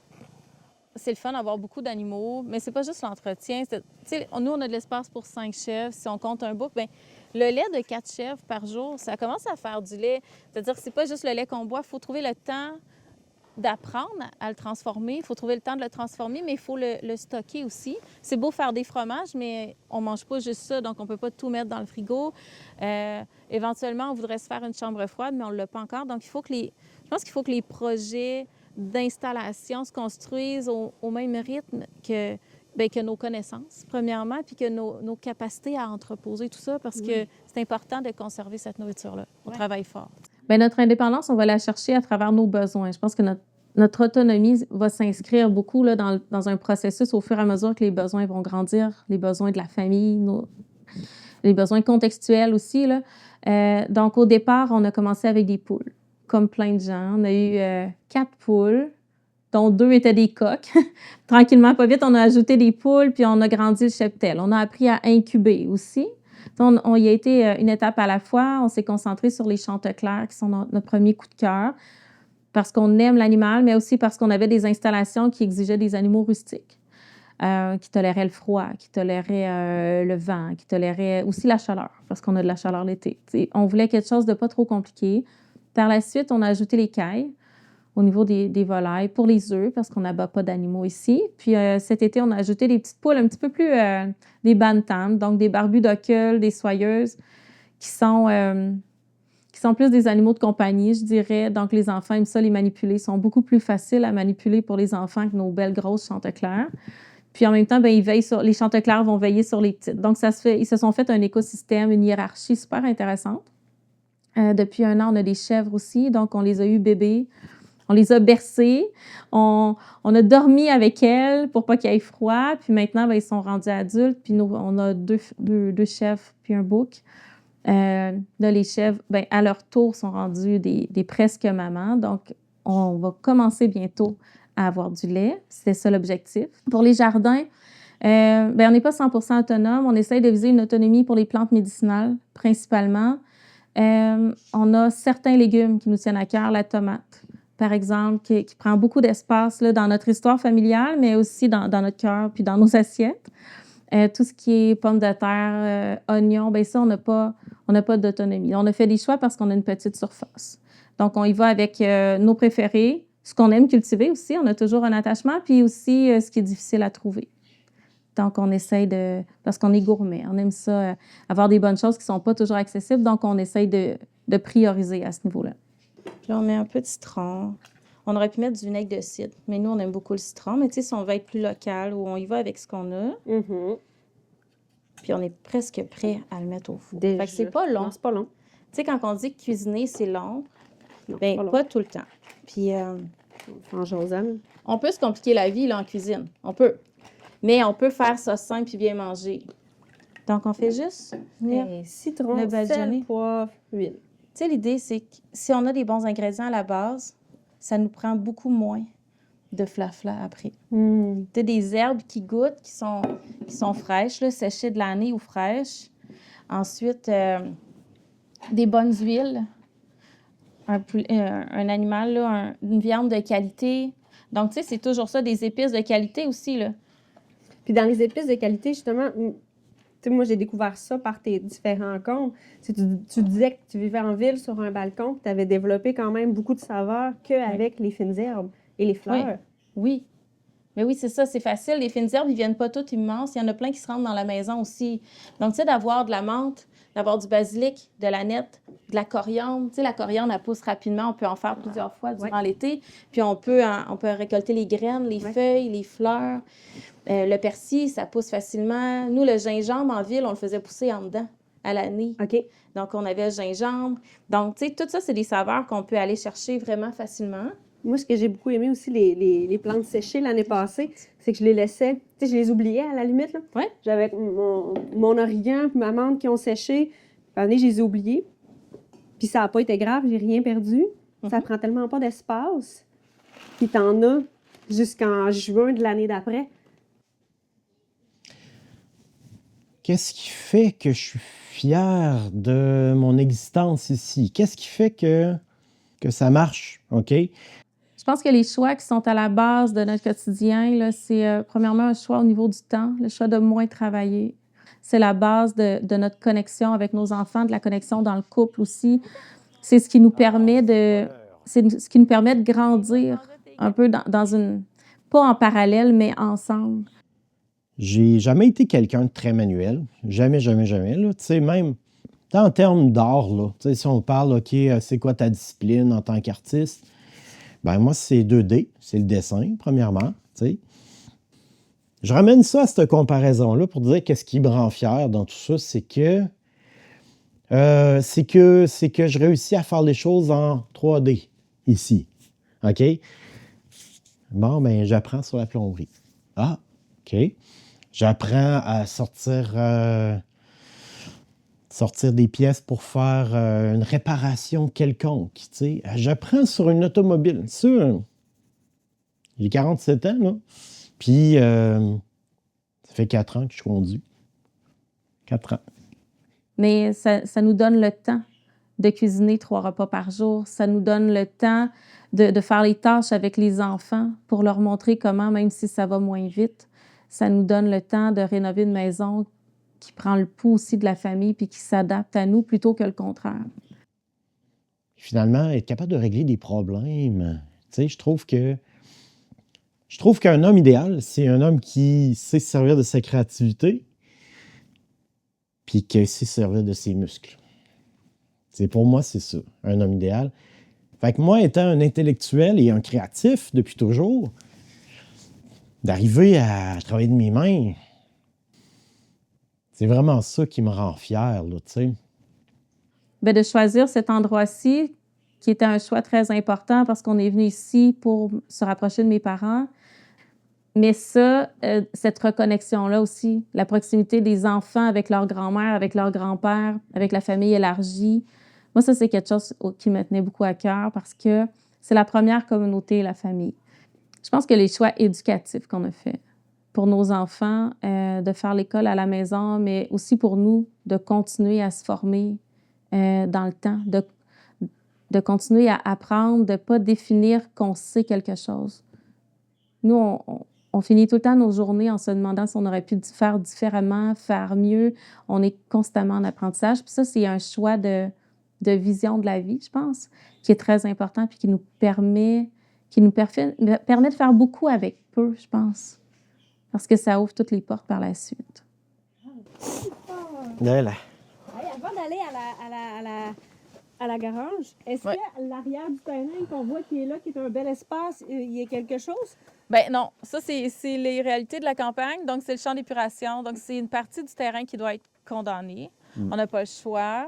c'est le fun d'avoir beaucoup d'animaux, mais c'est pas juste l'entretien. Tu sais, nous, on a de l'espace pour 5 chèvres. Si on compte un bouc, bien, le lait de 4 chèvres par jour, ça commence à faire du lait. C'est-à-dire que c'est pas juste le lait qu'on boit. Il faut trouver le temps d'apprendre à le transformer. Il faut trouver le temps de le transformer, mais il faut le stocker aussi. C'est beau faire des fromages, mais on ne mange pas juste ça, donc on ne peut pas tout mettre dans le frigo. Éventuellement, on voudrait se faire une chambre froide, mais on ne l'a pas encore. Donc, je pense qu'il faut que les projets d'installation se construisent au même rythme que nos connaissances, premièrement, puis que nos capacités à entreposer tout ça, parce que c'est important de conserver cette nourriture-là. On travaille fort. Bien, notre indépendance, on va la chercher à travers nos besoins. Je pense que notre autonomie va s'inscrire beaucoup là, dans un processus au fur et à mesure que les besoins vont grandir, les besoins de la famille, les besoins contextuels aussi, là. Donc, au départ, on a commencé avec des poules, comme plein de gens. On a eu 4 poules, dont 2 étaient des coqs. Tranquillement, pas vite, on a ajouté des poules, puis on a grandi le cheptel. On a appris à incuber aussi. On y a été une étape à la fois. On s'est concentré sur les chanteclaires, qui sont notre premier coup de cœur, parce qu'on aime l'animal, mais aussi parce qu'on avait des installations qui exigeaient des animaux rustiques, qui toléraient le froid, qui toléraient le vent, qui toléraient aussi la chaleur, parce qu'on a de la chaleur l'été. On voulait quelque chose de pas trop compliqué. Par la suite, on a ajouté les cailles au niveau des volailles pour les œufs, parce qu'on n'abat pas d'animaux ici. Puis cet été, on a ajouté des petites poules un petit peu plus, des bantams, donc des barbus d'ocul, des soyeuses, qui sont plus des animaux de compagnie, je dirais. Donc les enfants aiment ça les manipuler. Ils sont beaucoup plus faciles à manipuler pour les enfants que nos belles grosses chanteclaires. Puis en même temps, bien, les chanteclaires vont veiller sur les petites. Donc ils se sont fait un écosystème, une hiérarchie super intéressante. Depuis 1 an, on a des chèvres aussi, donc on les a eu bébés. On les a bercés, on a dormi avec elles pour pas qu'il y ait froid. Puis maintenant, bien, ils sont rendus adultes. Puis nous, on a deux chèvres puis un bouc. Là, les chèvres, bien, à leur tour, sont rendus des presque mamans. Donc, on va commencer bientôt à avoir du lait. C'est ça l'objectif. Pour les jardins, bien, on n'est pas 100% autonome. On essaye de viser une autonomie pour les plantes médicinales, principalement. On a certains légumes qui nous tiennent à cœur, la tomate, par exemple, qui prend beaucoup d'espace là, dans notre histoire familiale, mais aussi dans notre cœur puis dans nos assiettes. Tout ce qui est pommes de terre, oignons, bien ça, on n'a pas d'autonomie. On a fait des choix parce qu'on a une petite surface. Donc, on y va avec nos préférés, ce qu'on aime cultiver aussi. On a toujours un attachement, puis aussi ce qui est difficile à trouver. Donc, on essaye de... Parce qu'on est gourmet, on aime ça, avoir des bonnes choses qui ne sont pas toujours accessibles. Donc, on essaye de prioriser à ce niveau-là. Puis là, on met un peu de citron. On aurait pu mettre du vinaigre de cidre, mais nous, on aime beaucoup le citron. Mais tu sais, si on veut être plus local, ou on y va avec ce qu'on a, puis on est presque prêt à le mettre au four. Déjà. Fait que c'est pas long. Non, c'est pas long. Tu sais, quand on dit que cuisiner, c'est long, Non, bien, pas long. pas tout le temps. Puis, En Josane. on peut se compliquer la vie là, en cuisine. On peut. Mais on peut faire ça simple puis bien manger. Donc, on fait juste venir. Et citron, Le badigeonner. sel, poivre, huile. Tu sais, l'idée, c'est que si on a des bons ingrédients à la base, ça nous prend beaucoup moins de flafla après. Tu sais, des herbes qui goûtent, qui sont fraîches, là, séchées de l'année ou fraîches. Ensuite, des bonnes huiles. Un animal, là, une viande de qualité. Donc, tu sais, c'est toujours ça, des épices de qualité aussi, là. Puis dans les épices de qualité, justement, tu sais, moi, j'ai découvert ça par tes différents comptes. Tu disais que tu vivais en ville sur un balcon, que tu avais développé quand même beaucoup de saveurs qu'avec les fines herbes et les fleurs. Oui. Mais oui, c'est ça, c'est facile. Les fines herbes, ils viennent pas toutes immenses. Il y en a plein qui se rendent dans la maison aussi. Donc, tu sais, d'avoir de la menthe, d'avoir du basilic, de l'aneth, de la coriandre. Tu sais, la coriandre, elle pousse rapidement. On peut en faire plusieurs fois durant l'été. Puis, on peut récolter les graines, les feuilles, les fleurs. Le persil, ça pousse facilement. Nous, le gingembre, en ville, on le faisait pousser en dedans, à l'année. OK. Donc, on avait le gingembre. Donc, tu sais, tout ça, c'est des saveurs qu'on peut aller chercher vraiment facilement. Moi, ce que j'ai beaucoup aimé aussi, les plantes séchées l'année passée, c'est que je les laissais, tu sais, je les oubliais à la limite. Là. Ouais. J'avais mon origan puis ma menthe qui ont séché. Puis, à un moment donné, je les ai oubliés. Puis ça n'a pas été grave, j'ai rien perdu. Ça prend tellement pas d'espace. Puis t'en as jusqu'en juin de l'année d'après. Qu'est-ce qui fait que je suis fier de mon existence ici? Qu'est-ce qui fait que ça marche? OK? Je pense que les choix qui sont à la base de notre quotidien, là, c'est premièrement un choix au niveau du temps, le choix de moins travailler. C'est la base de notre connexion avec nos enfants, de la connexion dans le couple aussi. C'est ce qui nous permet de grandir un peu dans une... Pas en parallèle, mais ensemble. J'ai jamais été quelqu'un de très manuel. Jamais, jamais, jamais. Là. Tu sais, même en termes d'art, là, tu sais, si on parle, OK, c'est quoi ta discipline en tant qu'artiste? Ben moi, c'est 2D, c'est le dessin, premièrement. Tu sais. Je ramène ça à cette comparaison-là pour dire qu'est-ce qui me rend fier dans tout ça, c'est que je réussis à faire les choses en 3D ici. OK? Bon, ben j'apprends sur la plomberie. Ah, OK. J'apprends à sortir des pièces pour faire une réparation quelconque. Tu sais. J'apprends sur une automobile. Ça, j'ai 47 ans, là. Puis, ça fait 4 ans que je conduis. 4 ans. Mais ça nous donne le temps de cuisiner 3 repas par jour. Ça nous donne le temps de faire les tâches avec les enfants pour leur montrer comment, même si ça va moins vite, ça nous donne le temps de rénover une maison qui prend le pouls aussi de la famille puis qui s'adapte à nous plutôt que le contraire. Finalement, être capable de régler des problèmes. Tu sais, je trouve qu'un homme idéal, c'est un homme qui sait se servir de sa créativité puis qui sait se servir de ses muscles. Pour moi, c'est ça, un homme idéal. Fait que moi, étant un intellectuel et un créatif depuis toujours, d'arriver à travailler de mes mains, c'est vraiment ça qui me rend fier, là, tu sais. Bien, de choisir cet endroit-ci, qui était un choix très important parce qu'on est venu ici pour se rapprocher de mes parents. Mais ça, cette reconnexion-là aussi, la proximité des enfants avec leur grand-mère, avec leur grand-père, avec la famille élargie, moi, ça, c'est quelque chose qui me tenait beaucoup à cœur parce que c'est la première communauté, la famille. Je pense que les choix éducatifs qu'on a faits pour nos enfants, de faire l'école à la maison, mais aussi pour nous, de continuer à se former dans le temps, de continuer à apprendre, de ne pas définir qu'on sait quelque chose. Nous, on finit tout le temps nos journées en se demandant si on aurait pu faire différemment, faire mieux. On est constamment en apprentissage. Puis ça, c'est un choix de de vision de la vie, je pense, qui est très important puis qui nous permet de faire beaucoup avec peu, je pense, parce que ça ouvre toutes les portes par la suite. Là, là. Hey, avant d'aller à la garage, est-ce Ouais. que l'arrière du terrain qu'on voit qui est là, qui est un bel espace, il y a quelque chose? Ben non, ça, c'est les réalités de la campagne. Donc, c'est le champ d'épuration. Donc, c'est une partie du terrain qui doit être condamnée. On n'a pas le choix.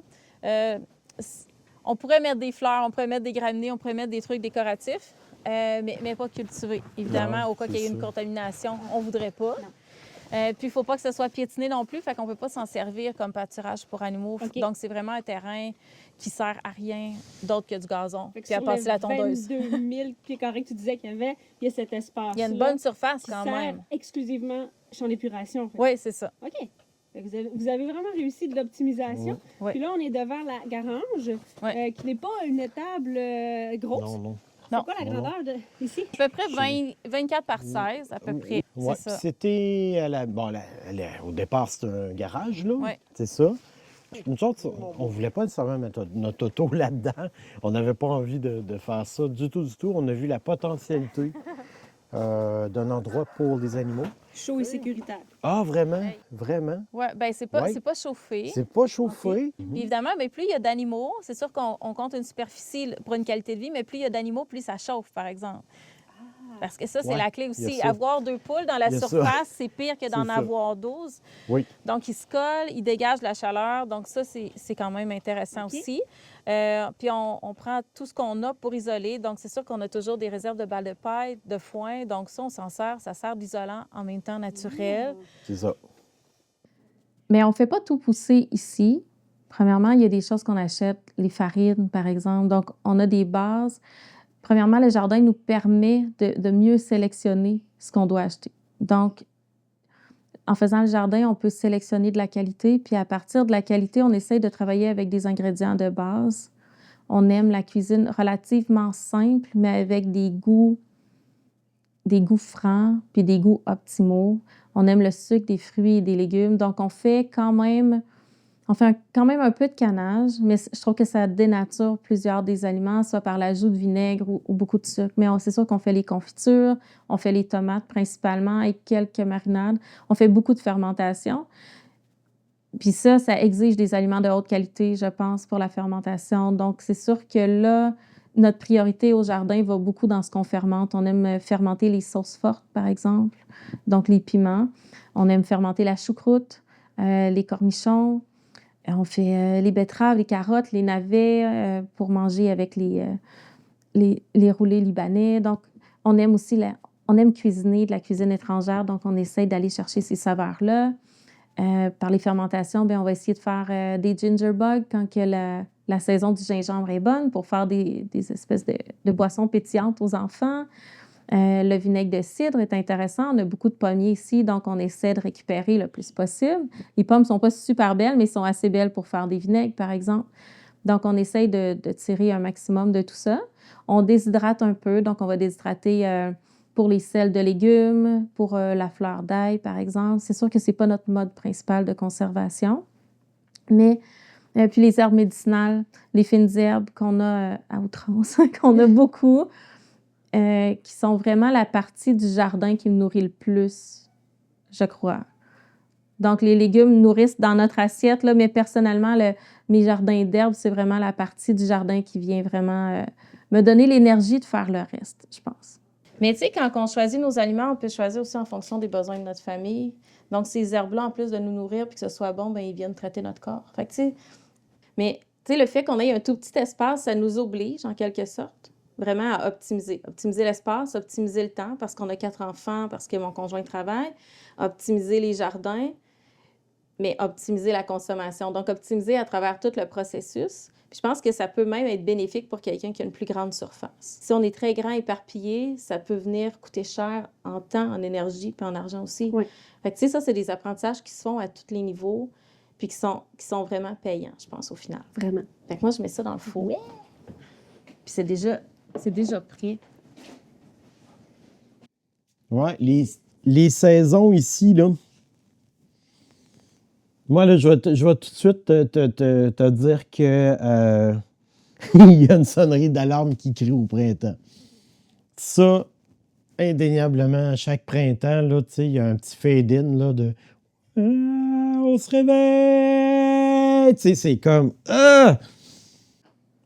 On pourrait mettre des fleurs, on pourrait mettre des graminées, on pourrait mettre des trucs décoratifs, mais pas cultivés. Évidemment, Non, au cas qu'il y ait c'est une ça. contamination, on ne voudrait pas. Puis, il ne faut pas que ce soit piétiné non plus, fait qu'on ne peut pas s'en servir comme pâturage pour animaux. OK. Donc, c'est vraiment un terrain qui sert à rien d'autre que du gazon, Fait que puis à sur passer les la tondeuse. 22 000 pieds carrés que tu disais qu'il y avait, il y a cet espace. Il y a une bonne surface quand même. Exclusivement champ d'épuration. En fait. Oui, c'est ça. OK. Fait que vous avez vraiment réussi de l'optimisation. Oui. Puis là, on est devant la garage, Oui. qui n'est pas une étable grosse. Non, non. Non. C'est quoi la grandeur ici? À peu près 24 par 16, à peu près. Ouais, C'est ça. c'était au départ, c'était un garage, là. Ouais. C'est ça. Nous autres, on ne voulait pas nécessairement mettre notre auto là-dedans. On n'avait pas envie de faire ça du tout, du tout. On a vu la potentialité d'un endroit pour les animaux. Chaud et sécuritaire. Ah, vraiment? Hey. Vraiment? Oui, bien, c'est pas, Ouais. c'est pas chauffé. C'est pas chauffé. Puis évidemment, mais plus il y a d'animaux, c'est sûr qu'on compte une superficie pour une qualité de vie, mais plus il y a d'animaux, plus ça chauffe, par exemple. Parce que ça, c'est Ouais, la clé il y aussi. a ça. Avoir 2 poules dans la Il y a ça. surface, c'est pire que d'en C'est ça. avoir 12. Oui. Donc, ils se collent, ils dégagent la chaleur. Donc, ça, c'est quand même intéressant OK. aussi. Puis, on prend tout ce qu'on a pour isoler. Donc, c'est sûr qu'on a toujours des réserves de balles de paille, de foin. Donc, ça, on s'en sert. Ça sert d'isolant en même temps naturel. C'est ça. Mais on ne fait pas tout pousser ici. Premièrement, il y a des choses qu'on achète, les farines, par exemple. Donc, on a des bases. Premièrement, le jardin nous permet de mieux sélectionner ce qu'on doit acheter. Donc, en faisant le jardin, on peut sélectionner de la qualité, puis à partir de la qualité, on essaye de travailler avec des ingrédients de base. On aime la cuisine relativement simple, mais avec des goûts francs, puis des goûts optimaux. On aime le sucre des fruits et des légumes. Donc, on fait quand même un peu de canage, mais je trouve que ça dénature plusieurs des aliments, soit par l'ajout de vinaigre ou beaucoup de sucre. Mais c'est sûr qu'on fait les confitures, on fait les tomates principalement et quelques marinades. On fait beaucoup de fermentation. Puis ça exige des aliments de haute qualité, je pense, pour la fermentation. Donc, c'est sûr que là, notre priorité au jardin va beaucoup dans ce qu'on fermente. On aime fermenter les sauces fortes, par exemple, donc les piments. On aime fermenter la choucroute, les cornichons. On fait les betteraves, les carottes, les navets pour manger avec les roulés libanais. Donc, on aime aussi on aime cuisiner de la cuisine étrangère, donc on essaie d'aller chercher ces saveurs-là. Par les fermentations, bien, on va essayer de faire des ginger bugs quand que la saison du gingembre est bonne pour faire des espèces de boissons pétillantes aux enfants. Le vinaigre de cidre est intéressant. On a beaucoup de pommiers ici, donc on essaie de récupérer le plus possible. Les pommes ne sont pas super belles, mais sont assez belles pour faire des vinaigres, par exemple. Donc, on essaye de tirer un maximum de tout ça. On déshydrate un peu, donc on va déshydrater pour les sels de légumes, pour la fleur d'ail, par exemple. C'est sûr que ce n'est pas notre mode principal de conservation. Mais puis les herbes médicinales, les fines herbes qu'on a à outrance, qu'on a beaucoup, qui sont vraiment la partie du jardin qui me nourrit le plus, je crois. Donc, les légumes nourrissent dans notre assiette, là, mais personnellement, mes jardins d'herbes, c'est vraiment la partie du jardin qui vient vraiment me donner l'énergie de faire le reste, je pense. Mais tu sais, quand on choisit nos aliments, on peut choisir aussi en fonction des besoins de notre famille. Donc, ces herbes-là, en plus de nous nourrir puis que ce soit bon, bien, ils viennent traiter notre corps. Fait que, tu sais, mais tu sais, le fait qu'on ait un tout petit espace, ça nous oblige, en quelque sorte, vraiment à optimiser. Optimiser l'espace, optimiser le temps, parce qu'on a 4 enfants, parce que mon conjoint travaille, optimiser les jardins, mais optimiser la consommation. Donc, optimiser à travers tout le processus. Puis je pense que ça peut même être bénéfique pour quelqu'un qui a une plus grande surface. Si on est très grand, éparpillé, ça peut venir coûter cher en temps, en énergie, puis en argent aussi. Oui. Fait que, tu sais, ça, c'est des apprentissages qui se font à tous les niveaux, puis qui sont vraiment payants, je pense, au final. Vraiment. Fait que moi, je mets ça dans le four. Ouais. Puis c'est déjà prêt. Ouais, les saisons ici, là, Moi, là, je vais tout de suite te dire que il y a une sonnerie d'alarme qui crie au printemps. Ça, indéniablement, à chaque printemps, là, tu sais, il y a un petit fade-in là, de on se réveille! Tu sais, c'est comme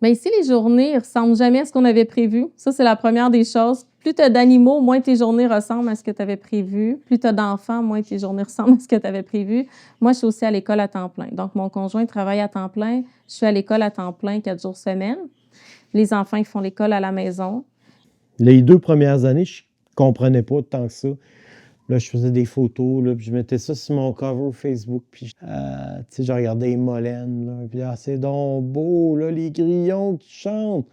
Mais ici, les journées ne ressemblent jamais à ce qu'on avait prévu. Ça, c'est la première des choses. Plus tu as d'animaux, moins tes journées ressemblent à ce que tu avais prévu. Plus tu as d'enfants, moins tes journées ressemblent à ce que tu avais prévu. Moi, je suis aussi à l'école à temps plein. Donc, mon conjoint travaille à temps plein. Je suis à l'école à temps plein 4 jours semaine. Les enfants, ils font l'école à la maison. Les 2 premières années, je comprenais pas tant que ça. Là, je faisais des photos, là, puis je mettais ça sur mon cover Facebook, puis tu sais, je regardais les mollènes, là, puis c'est donc beau, là, les grillons qui chantent.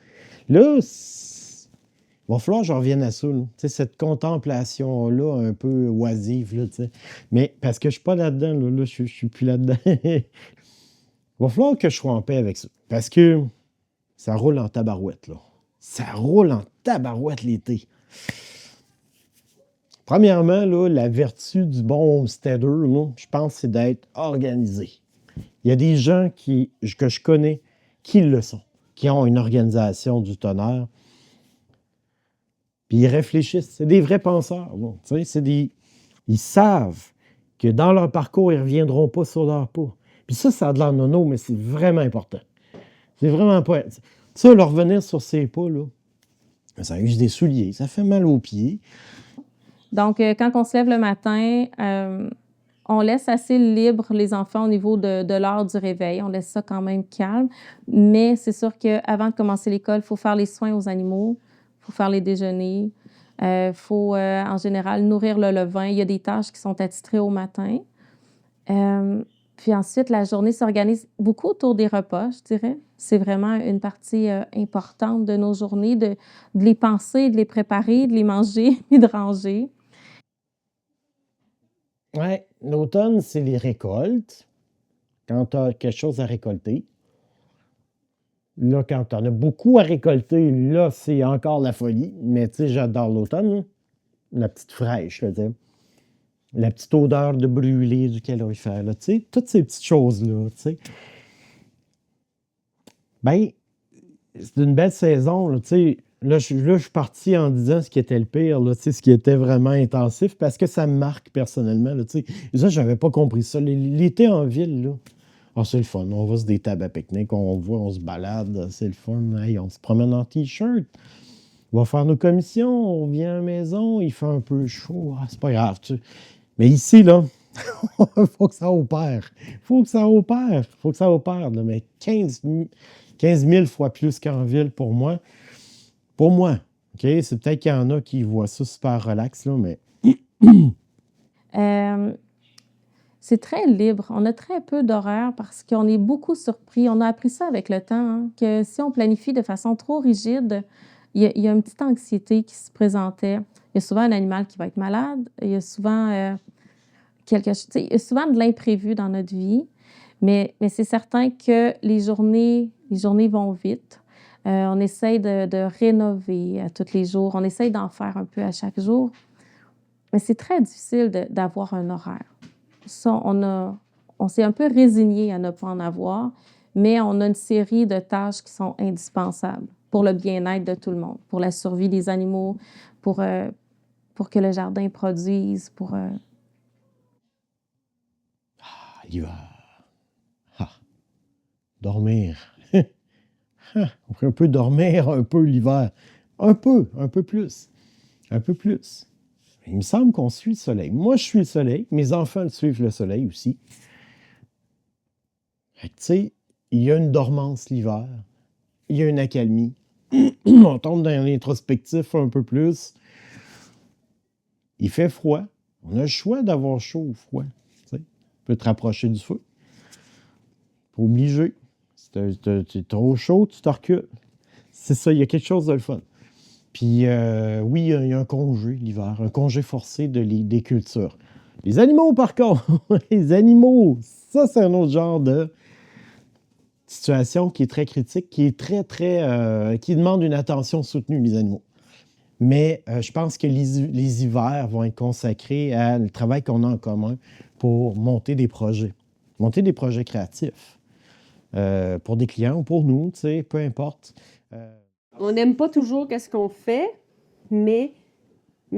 Là, il va falloir que je revienne à ça, là. Tu sais, cette contemplation-là, un peu oisive, là, tu sais. Mais parce que je suis pas là-dedans, là, je suis plus là-dedans. Il va falloir que je sois en paix avec ça. Parce que ça roule en tabarouette, là. Ça roule en tabarouette l'été. Premièrement, là, la vertu du bon homesteader, là, je pense, c'est d'être organisé. Il y a des gens que je connais qui le sont, qui ont une organisation du tonnerre. Puis ils réfléchissent. C'est des vrais penseurs. Bon, ils savent que dans leur parcours, ils ne reviendront pas sur leur pas. Puis ça a de l'air nono, mais c'est vraiment important. C'est vraiment pas... Ça, leur revenir sur ses pas, là, ça use des souliers, ça fait mal aux pieds. Donc, quand on se lève le matin, on laisse assez libre les enfants au niveau de l'heure du réveil. On laisse ça quand même calme. Mais c'est sûr qu'avant de commencer l'école, il faut faire les soins aux animaux, il faut faire les déjeuners, il faut en général nourrir le levain. Il y a des tâches qui sont attitrées au matin. Puis ensuite, la journée s'organise beaucoup autour des repas, je dirais. C'est vraiment une partie importante de nos journées, de les penser, de les préparer, de les manger et de ranger. Oui, l'automne, c'est les récoltes. Quand tu as quelque chose à récolter. Là, quand tu en as beaucoup à récolter, là, c'est encore la folie. Mais tu sais, j'adore l'automne, là. La petite fraîche, là, tu sais. La petite odeur de brûlé du calorifère, là, tu sais. Toutes ces petites choses-là, tu sais. Bien, c'est une belle saison, là, tu sais. Là, je suis parti en disant ce qui était le pire, là, tu sais, ce qui était vraiment intensif, parce que ça me marque personnellement, là, tu sais. Et ça, je n'avais pas compris ça. L'été en ville, là, c'est le fun. On va sur des tables à pique-nique, on voit, on se balade, c'est le fun. Hey, on se promène en T-shirt. On va faire nos commissions, on vient à la maison, il fait un peu chaud. C'est pas grave, tu sais. Mais ici, là, il faut que ça opère. Il faut que ça opère. Là, mais 15 000 fois plus qu'en ville pour moi. Pour moi. OK? C'est peut-être qu'il y en a qui voient ça super relax, là, mais... C'est très libre. On a très peu d'horaires parce qu'on est beaucoup surpris. On a appris ça avec le temps, hein, que si on planifie de façon trop rigide, il y a une petite anxiété qui se présentait. Il y a souvent un animal qui va être malade. Il y a souvent il y a souvent de l'imprévu dans notre vie. Mais c'est certain que les journées vont vite. On essaye de rénover à tous les jours. On essaye d'en faire un peu à chaque jour. Mais c'est très difficile d'avoir un horaire. Ça, on s'est un peu résigné à ne pas en avoir, mais on a une série de tâches qui sont indispensables pour le bien-être de tout le monde, pour la survie des animaux, pour que le jardin produise, pour... L'hiver. Dormir. On peut dormir un peu l'hiver. Un peu plus. Un peu plus. Il me semble qu'on suit le soleil. Moi, je suis le soleil. Mes enfants suivent le soleil aussi. Fait que, tu sais, il y a une dormance l'hiver. Il y a une accalmie. On tombe dans l'introspectif un peu plus. Il fait froid. On a le choix d'avoir chaud ou froid. Tu sais. Tu peux te rapprocher du feu. Pas obligé. Si t'es trop chaud, tu te recules. C'est ça, il y a quelque chose de le fun. Puis, oui, il y a un congé l'hiver, un congé forcé des cultures. Les animaux, par contre, les animaux, ça, c'est un autre genre de situation qui est très critique, qui est qui demande une attention soutenue, les animaux. Mais je pense que les hivers vont être consacrés à le travail qu'on a en commun pour monter des projets. monter des projets créatifs pour des clients ou pour nous, tu sais, peu importe. On n'aime pas toujours qu'est-ce qu'on fait, mais tu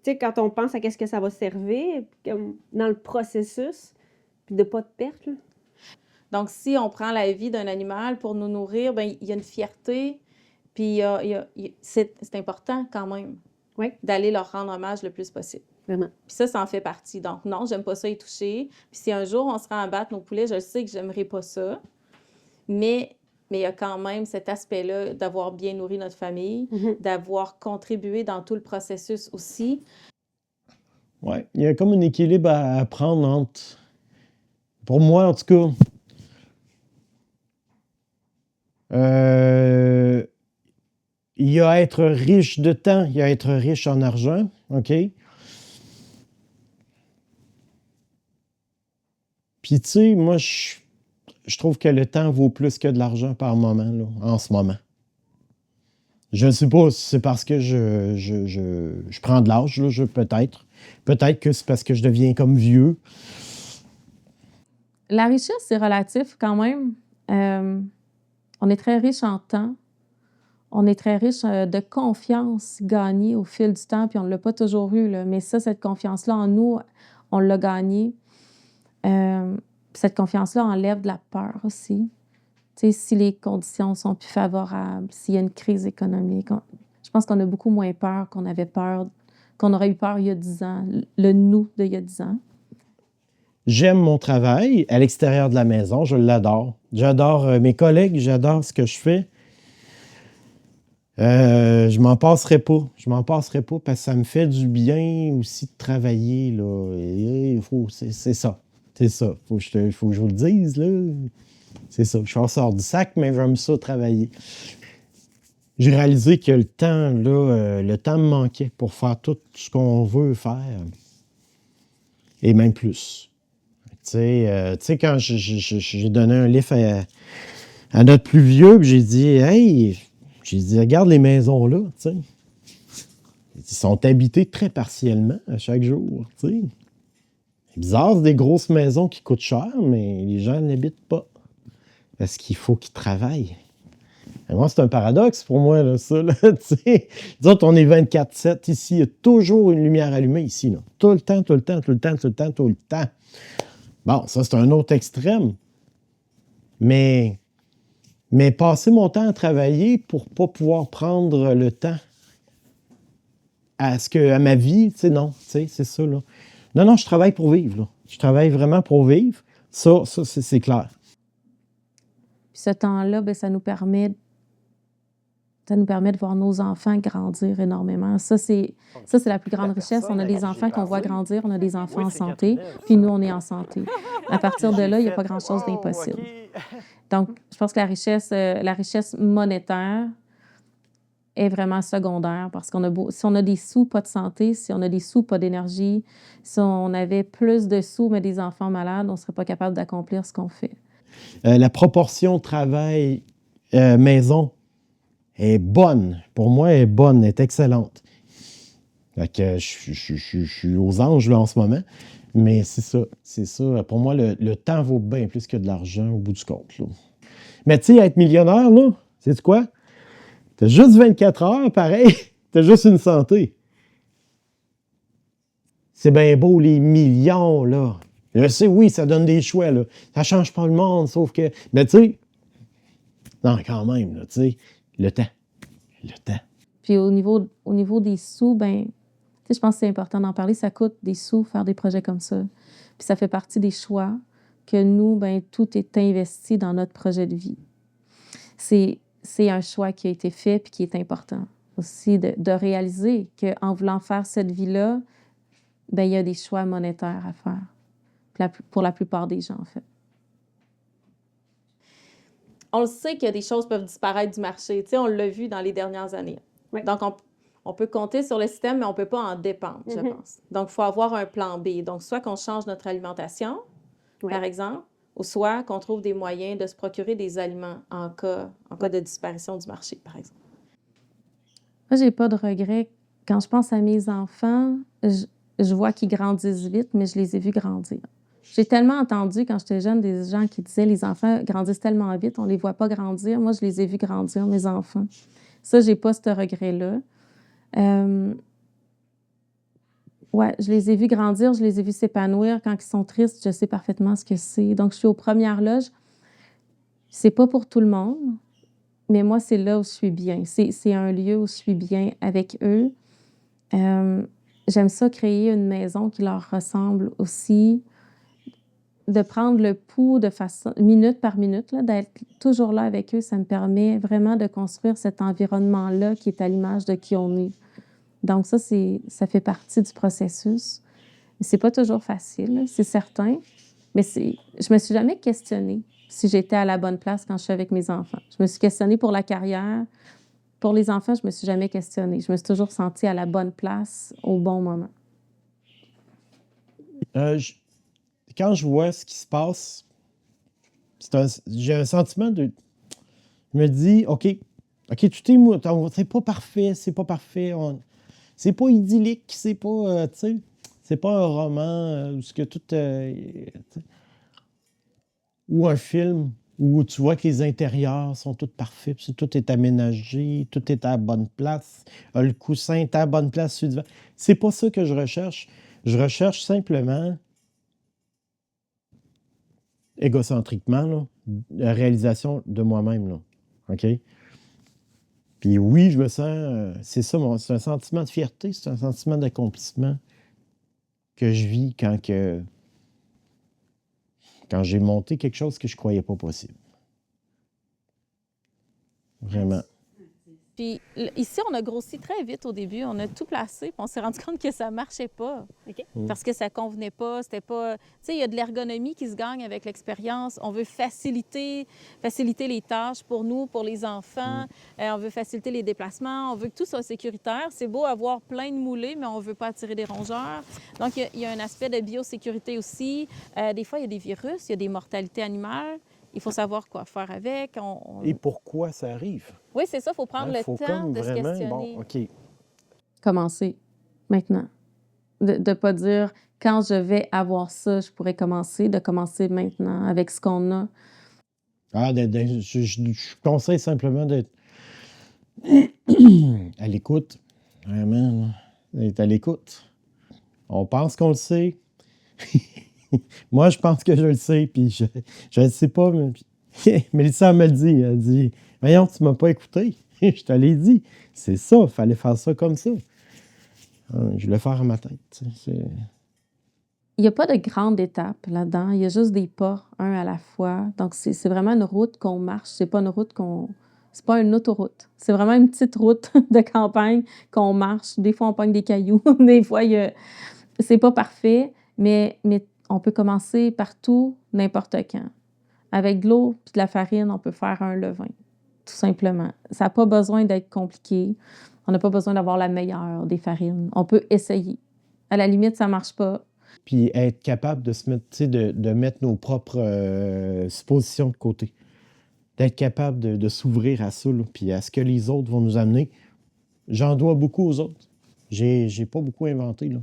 sais, quand on pense à qu'est-ce que ça va servir, comme dans le processus, puis de pas de perte, là. Donc, si on prend la vie d'un animal pour nous nourrir, bien, il y a une fierté, puis c'est important quand même Oui. d'aller leur rendre hommage le plus possible. Vraiment. Puis ça en fait partie. Donc, non, j'aime pas ça y toucher. Puis si un jour on se rend à battre nos poulets, je sais que j'aimerais pas ça. Mais il y a quand même cet aspect-là d'avoir bien nourri notre famille, d'avoir contribué dans tout le processus aussi. Oui, il y a comme un équilibre à prendre entre, pour moi en tout cas, il y a à être riche de temps, il y a à être riche en argent, OK? Puis tu sais, moi, je trouve que le temps vaut plus que de l'argent par moment, là, en ce moment. Je ne sais pas si c'est parce que je prends de l'âge, là, peut-être. Peut-être que c'est parce que je deviens comme vieux. La richesse, c'est relatif quand même. On est très riche en temps. On est très riche de confiance gagnée au fil du temps, puis on ne l'a pas toujours eu, là. Mais ça, cette confiance-là en nous, on l'a gagnée. Cette confiance-là enlève de la peur aussi. Tu sais, si les conditions sont plus favorables, s'il y a une crise économique, je pense qu'on a beaucoup moins peur qu'on aurait eu peur il y a 10 ans, le nous d'il y a 10 ans. J'aime mon travail à l'extérieur de la maison, je l'adore. J'adore mes collègues, j'adore ce que je fais. Je m'en passerai pas. Je m'en passerai pas parce que ça me fait du bien aussi de travailler, là. C'est ça. C'est ça. Faut que je vous le dise, là. C'est ça. Je suis en sort du sac, mais j'aime ça travailler. J'ai réalisé que le temps me manquait pour faire tout ce qu'on veut faire. Et même plus. Tu sais, quand j'ai donné un livre à notre plus vieux, puis j'ai dit, hey, regarde les maisons là, tu sais. Ils sont habités très partiellement à chaque jour, tu sais. C'est bizarre, c'est des grosses maisons qui coûtent cher, mais les gens n'habitent pas. Parce qu'il faut qu'ils travaillent. Et moi, c'est un paradoxe pour moi, là, ça, là, tu sais. Disons qu'on est 24/7 ici, il y a toujours une lumière allumée ici, là. Tout le temps, tout le temps, tout le temps, tout le temps, tout le temps. Bon, ça, c'est un autre extrême. Mais passer mon temps à travailler pour pas pouvoir prendre le temps à ma vie, tu sais, non, tu sais, c'est ça, là. Non, je travaille pour vivre, là. Je travaille vraiment pour vivre. Ça c'est clair. Puis ce temps-là, bien, ça nous permet de voir nos enfants grandir énormément. Ça, c'est la plus grande richesse. On a des enfants qu'on voit grandir, on a des enfants en santé, puis nous, on est en santé. À partir de là, il n'y a pas grand-chose d'impossible. Donc, je pense que la richesse monétaire est vraiment secondaire parce si on a des sous, pas de santé, si on a des sous, pas d'énergie, si on avait plus de sous, mais des enfants malades, on ne serait pas capable d'accomplir ce qu'on fait. La proportion travail-maison est bonne. Pour moi, elle est bonne, elle est excellente. Fait que je suis aux anges là, en ce moment. Mais c'est ça. Pour moi, le temps vaut bien plus que de l'argent au bout du compte, là. Mais tu sais, être millionnaire, là, sais-tu quoi? T'as juste 24 heures, pareil. T'as juste une santé. C'est bien beau, les millions, là. Je sais, oui, ça donne des choix, là. Ça change pas le monde, sauf que... Mais tu sais... Non, quand même, là, tu sais, le temps. Puis au niveau des sous, ben, tu sais, je pense que c'est important d'en parler. Ça coûte des sous faire des projets comme ça. Puis ça fait partie des choix que nous, ben, tout est investi dans notre projet de vie. C'est un choix qui a été fait puis qui est important aussi de réaliser qu'en voulant faire cette vie-là, ben, il y a des choix monétaires à faire pour la plupart des gens, en fait. On le sait qu'il y a des choses qui peuvent disparaître du marché. Tu sais, on l'a vu dans les dernières années. Oui. Donc, on peut compter sur le système, mais on ne peut pas en dépendre, je pense. Donc, il faut avoir un plan B. Donc, soit qu'on change notre alimentation, par exemple, ou soit qu'on trouve des moyens de se procurer des aliments en cas de disparition du marché, par exemple. Moi, je n'ai pas de regrets. Quand je pense à mes enfants, je vois qu'ils grandissent vite, mais je les ai vus grandir. J'ai tellement entendu quand j'étais jeune des gens qui disaient les enfants grandissent tellement vite, on les voit pas grandir. Moi, je les ai vus grandir, mes enfants. Ça, j'ai pas ce regret-là. Ouais, je les ai vus grandir, je les ai vus s'épanouir. Quand ils sont tristes, je sais parfaitement ce que c'est. Donc, je suis aux premières loges. C'est pas pour tout le monde, mais moi, c'est là où je suis bien. C'est un lieu où je suis bien avec eux. J'aime ça créer une maison qui leur ressemble aussi, de prendre le pouls de façon minute par minute, là, d'être toujours là avec eux. Ça me permet vraiment de construire cet environnement-là qui est à l'image de qui on est. Donc ça fait partie du processus. C'est pas toujours facile, c'est certain, mais je me suis jamais questionnée si j'étais à la bonne place quand je suis avec mes enfants. Je me suis questionnée pour la carrière. Pour les enfants, je me suis jamais questionnée. Je me suis toujours sentie à la bonne place au bon moment. Quand je vois ce qui se passe, j'ai un sentiment de... Je me dis, OK, tout est c'est pas parfait, c'est pas idyllique, c'est pas, tu sais, c'est pas un roman où ce que tout... ou un film où tu vois que les intérieurs sont tous parfaits, puis tout est aménagé, tout est à la bonne place, le coussin est à la bonne place sur le divan. C'est pas ça que je recherche. Je recherche simplement, égocentriquement, là, la réalisation de moi-même, là. OK? Puis oui, je me sens... c'est ça, c'est un sentiment de fierté, c'est un sentiment d'accomplissement que je vis quand j'ai monté quelque chose que je ne croyais pas possible. Vraiment. Puis ici, on a grossi très vite au début. On a tout placé, puis on s'est rendu compte que ça ne marchait pas. OK. Parce que ça ne convenait pas, c'était pas... Tu sais, il y a de l'ergonomie qui se gagne avec l'expérience. On veut faciliter les tâches pour nous, pour les enfants. On veut faciliter les déplacements. On veut que tout soit sécuritaire. C'est beau avoir plein de moulés, mais on ne veut pas attirer des rongeurs. Donc, il y a un aspect de biosécurité aussi. Des fois, il y a des virus, il y a des mortalités animales. Il faut savoir quoi faire avec. Et pourquoi ça arrive? Oui, c'est ça, il faut prendre le faut temps comme de se vraiment, questionner. bon, OK. Commencer maintenant. De ne pas dire quand je vais avoir ça, je pourrais commencer, de commencer maintenant avec ce qu'on a. Je conseille simplement d'être à l'écoute. Vraiment, là. D'être à l'écoute. On pense qu'on le sait. Moi, je pense que je le sais, puis je ne sais pas. Mais Mélissa me le dit. Elle dit, voyons, tu ne m'as pas écouté. Je te l'ai dit. C'est ça, il fallait faire ça comme ça. Je vais le faire à ma tête. Il n'y a pas de grande étape là-dedans. Il y a juste des pas, un à la fois. Donc, c'est vraiment une route qu'on marche. C'est pas une route c'est pas une autoroute. C'est vraiment une petite route de campagne qu'on marche. Des fois, on pogne des cailloux. Des fois, c'est pas parfait, mais on peut commencer partout, n'importe quand. Avec de l'eau et de la farine, on peut faire un levain, tout simplement. Ça n'a pas besoin d'être compliqué. On n'a pas besoin d'avoir la meilleure des farines. On peut essayer. À la limite, ça ne marche pas. Puis être capable de se mettre, de mettre nos propres suppositions de côté. D'être capable de s'ouvrir à ça, là, puis à ce que les autres vont nous amener. J'en dois beaucoup aux autres. J'ai pas beaucoup inventé, là.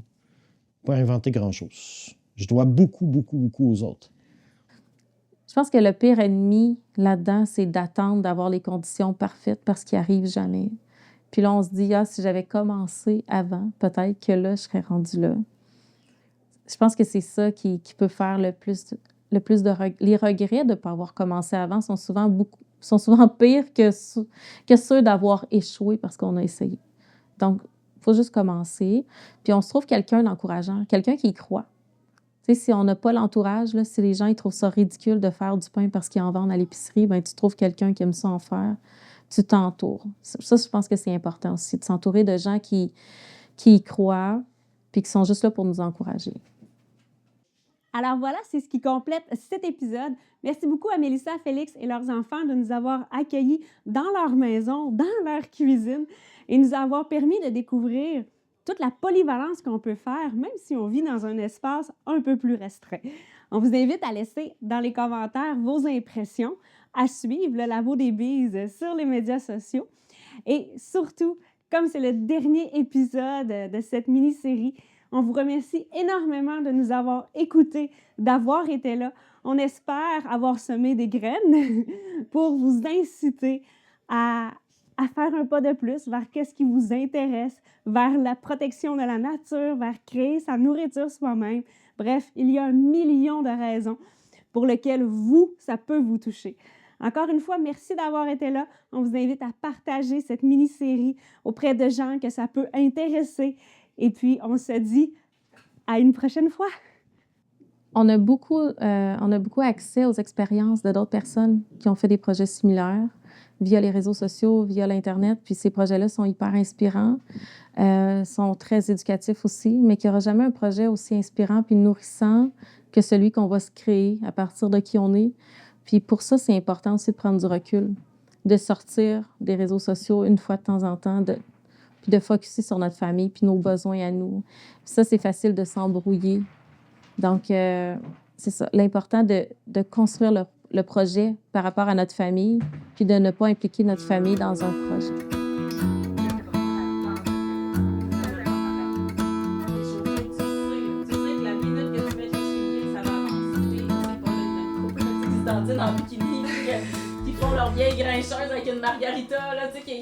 Pas inventé grand-chose. Je dois beaucoup, beaucoup, beaucoup aux autres. Je pense que le pire ennemi là-dedans, c'est d'attendre d'avoir les conditions parfaites parce qu'il n'arrive jamais. Puis là, on se dit, si j'avais commencé avant, peut-être que là, je serais rendue là. Je pense que c'est ça qui peut faire le plus les regrets de ne pas avoir commencé avant sont souvent pires que ceux d'avoir échoué parce qu'on a essayé. Donc, il faut juste commencer. Puis on se trouve quelqu'un d'encourageant, quelqu'un qui y croit. Tu sais, si on n'a pas l'entourage, là, si les gens ils trouvent ça ridicule de faire du pain parce qu'ils en vendent à l'épicerie, ben tu trouves quelqu'un qui aime ça en faire, tu t'entoures. Ça, je pense que c'est important aussi, de s'entourer de gens qui y croient puis qui sont juste là pour nous encourager. Alors voilà, c'est ce qui complète cet épisode. Merci beaucoup à Mélissa, Félix et leurs enfants de nous avoir accueillis dans leur maison, dans leur cuisine et nous avoir permis de découvrir toute la polyvalence qu'on peut faire, même si on vit dans un espace un peu plus restreint. On vous invite à laisser dans les commentaires vos impressions, à suivre le Labo des Bises sur les médias sociaux et surtout, comme c'est le dernier épisode de cette mini-série, On vous remercie énormément de nous avoir écoutés, d'avoir été là. On espère avoir semé des graines pour vous inciter à faire un pas de plus vers qu'est-ce qui vous intéresse, vers la protection de la nature, vers créer sa nourriture soi-même. Bref, il y a 1 million de raisons pour lesquelles ça peut vous toucher. Encore une fois, merci d'avoir été là. On vous invite à partager cette mini-série auprès de gens que ça peut intéresser. Et puis, on se dit à une prochaine fois. On a beaucoup accès aux expériences de d'autres personnes qui ont fait des projets similaires via les réseaux sociaux, via l'Internet. Puis ces projets-là sont hyper inspirants, sont très éducatifs aussi, mais qu'il n'y aura jamais un projet aussi inspirant puis nourrissant que celui qu'on va se créer à partir de qui on est. Puis pour ça, c'est important aussi de prendre du recul, de sortir des réseaux sociaux une fois de temps en temps, puis de focusser sur notre famille puis nos besoins à nous. Puis ça, c'est facile de s'embrouiller. Donc, c'est ça. L'important de construire le projet par rapport à notre famille, puis de ne pas impliquer notre famille dans un projet. En bikini, qui font leur vieille grincheuse avec une margarita, là, tu sais, qui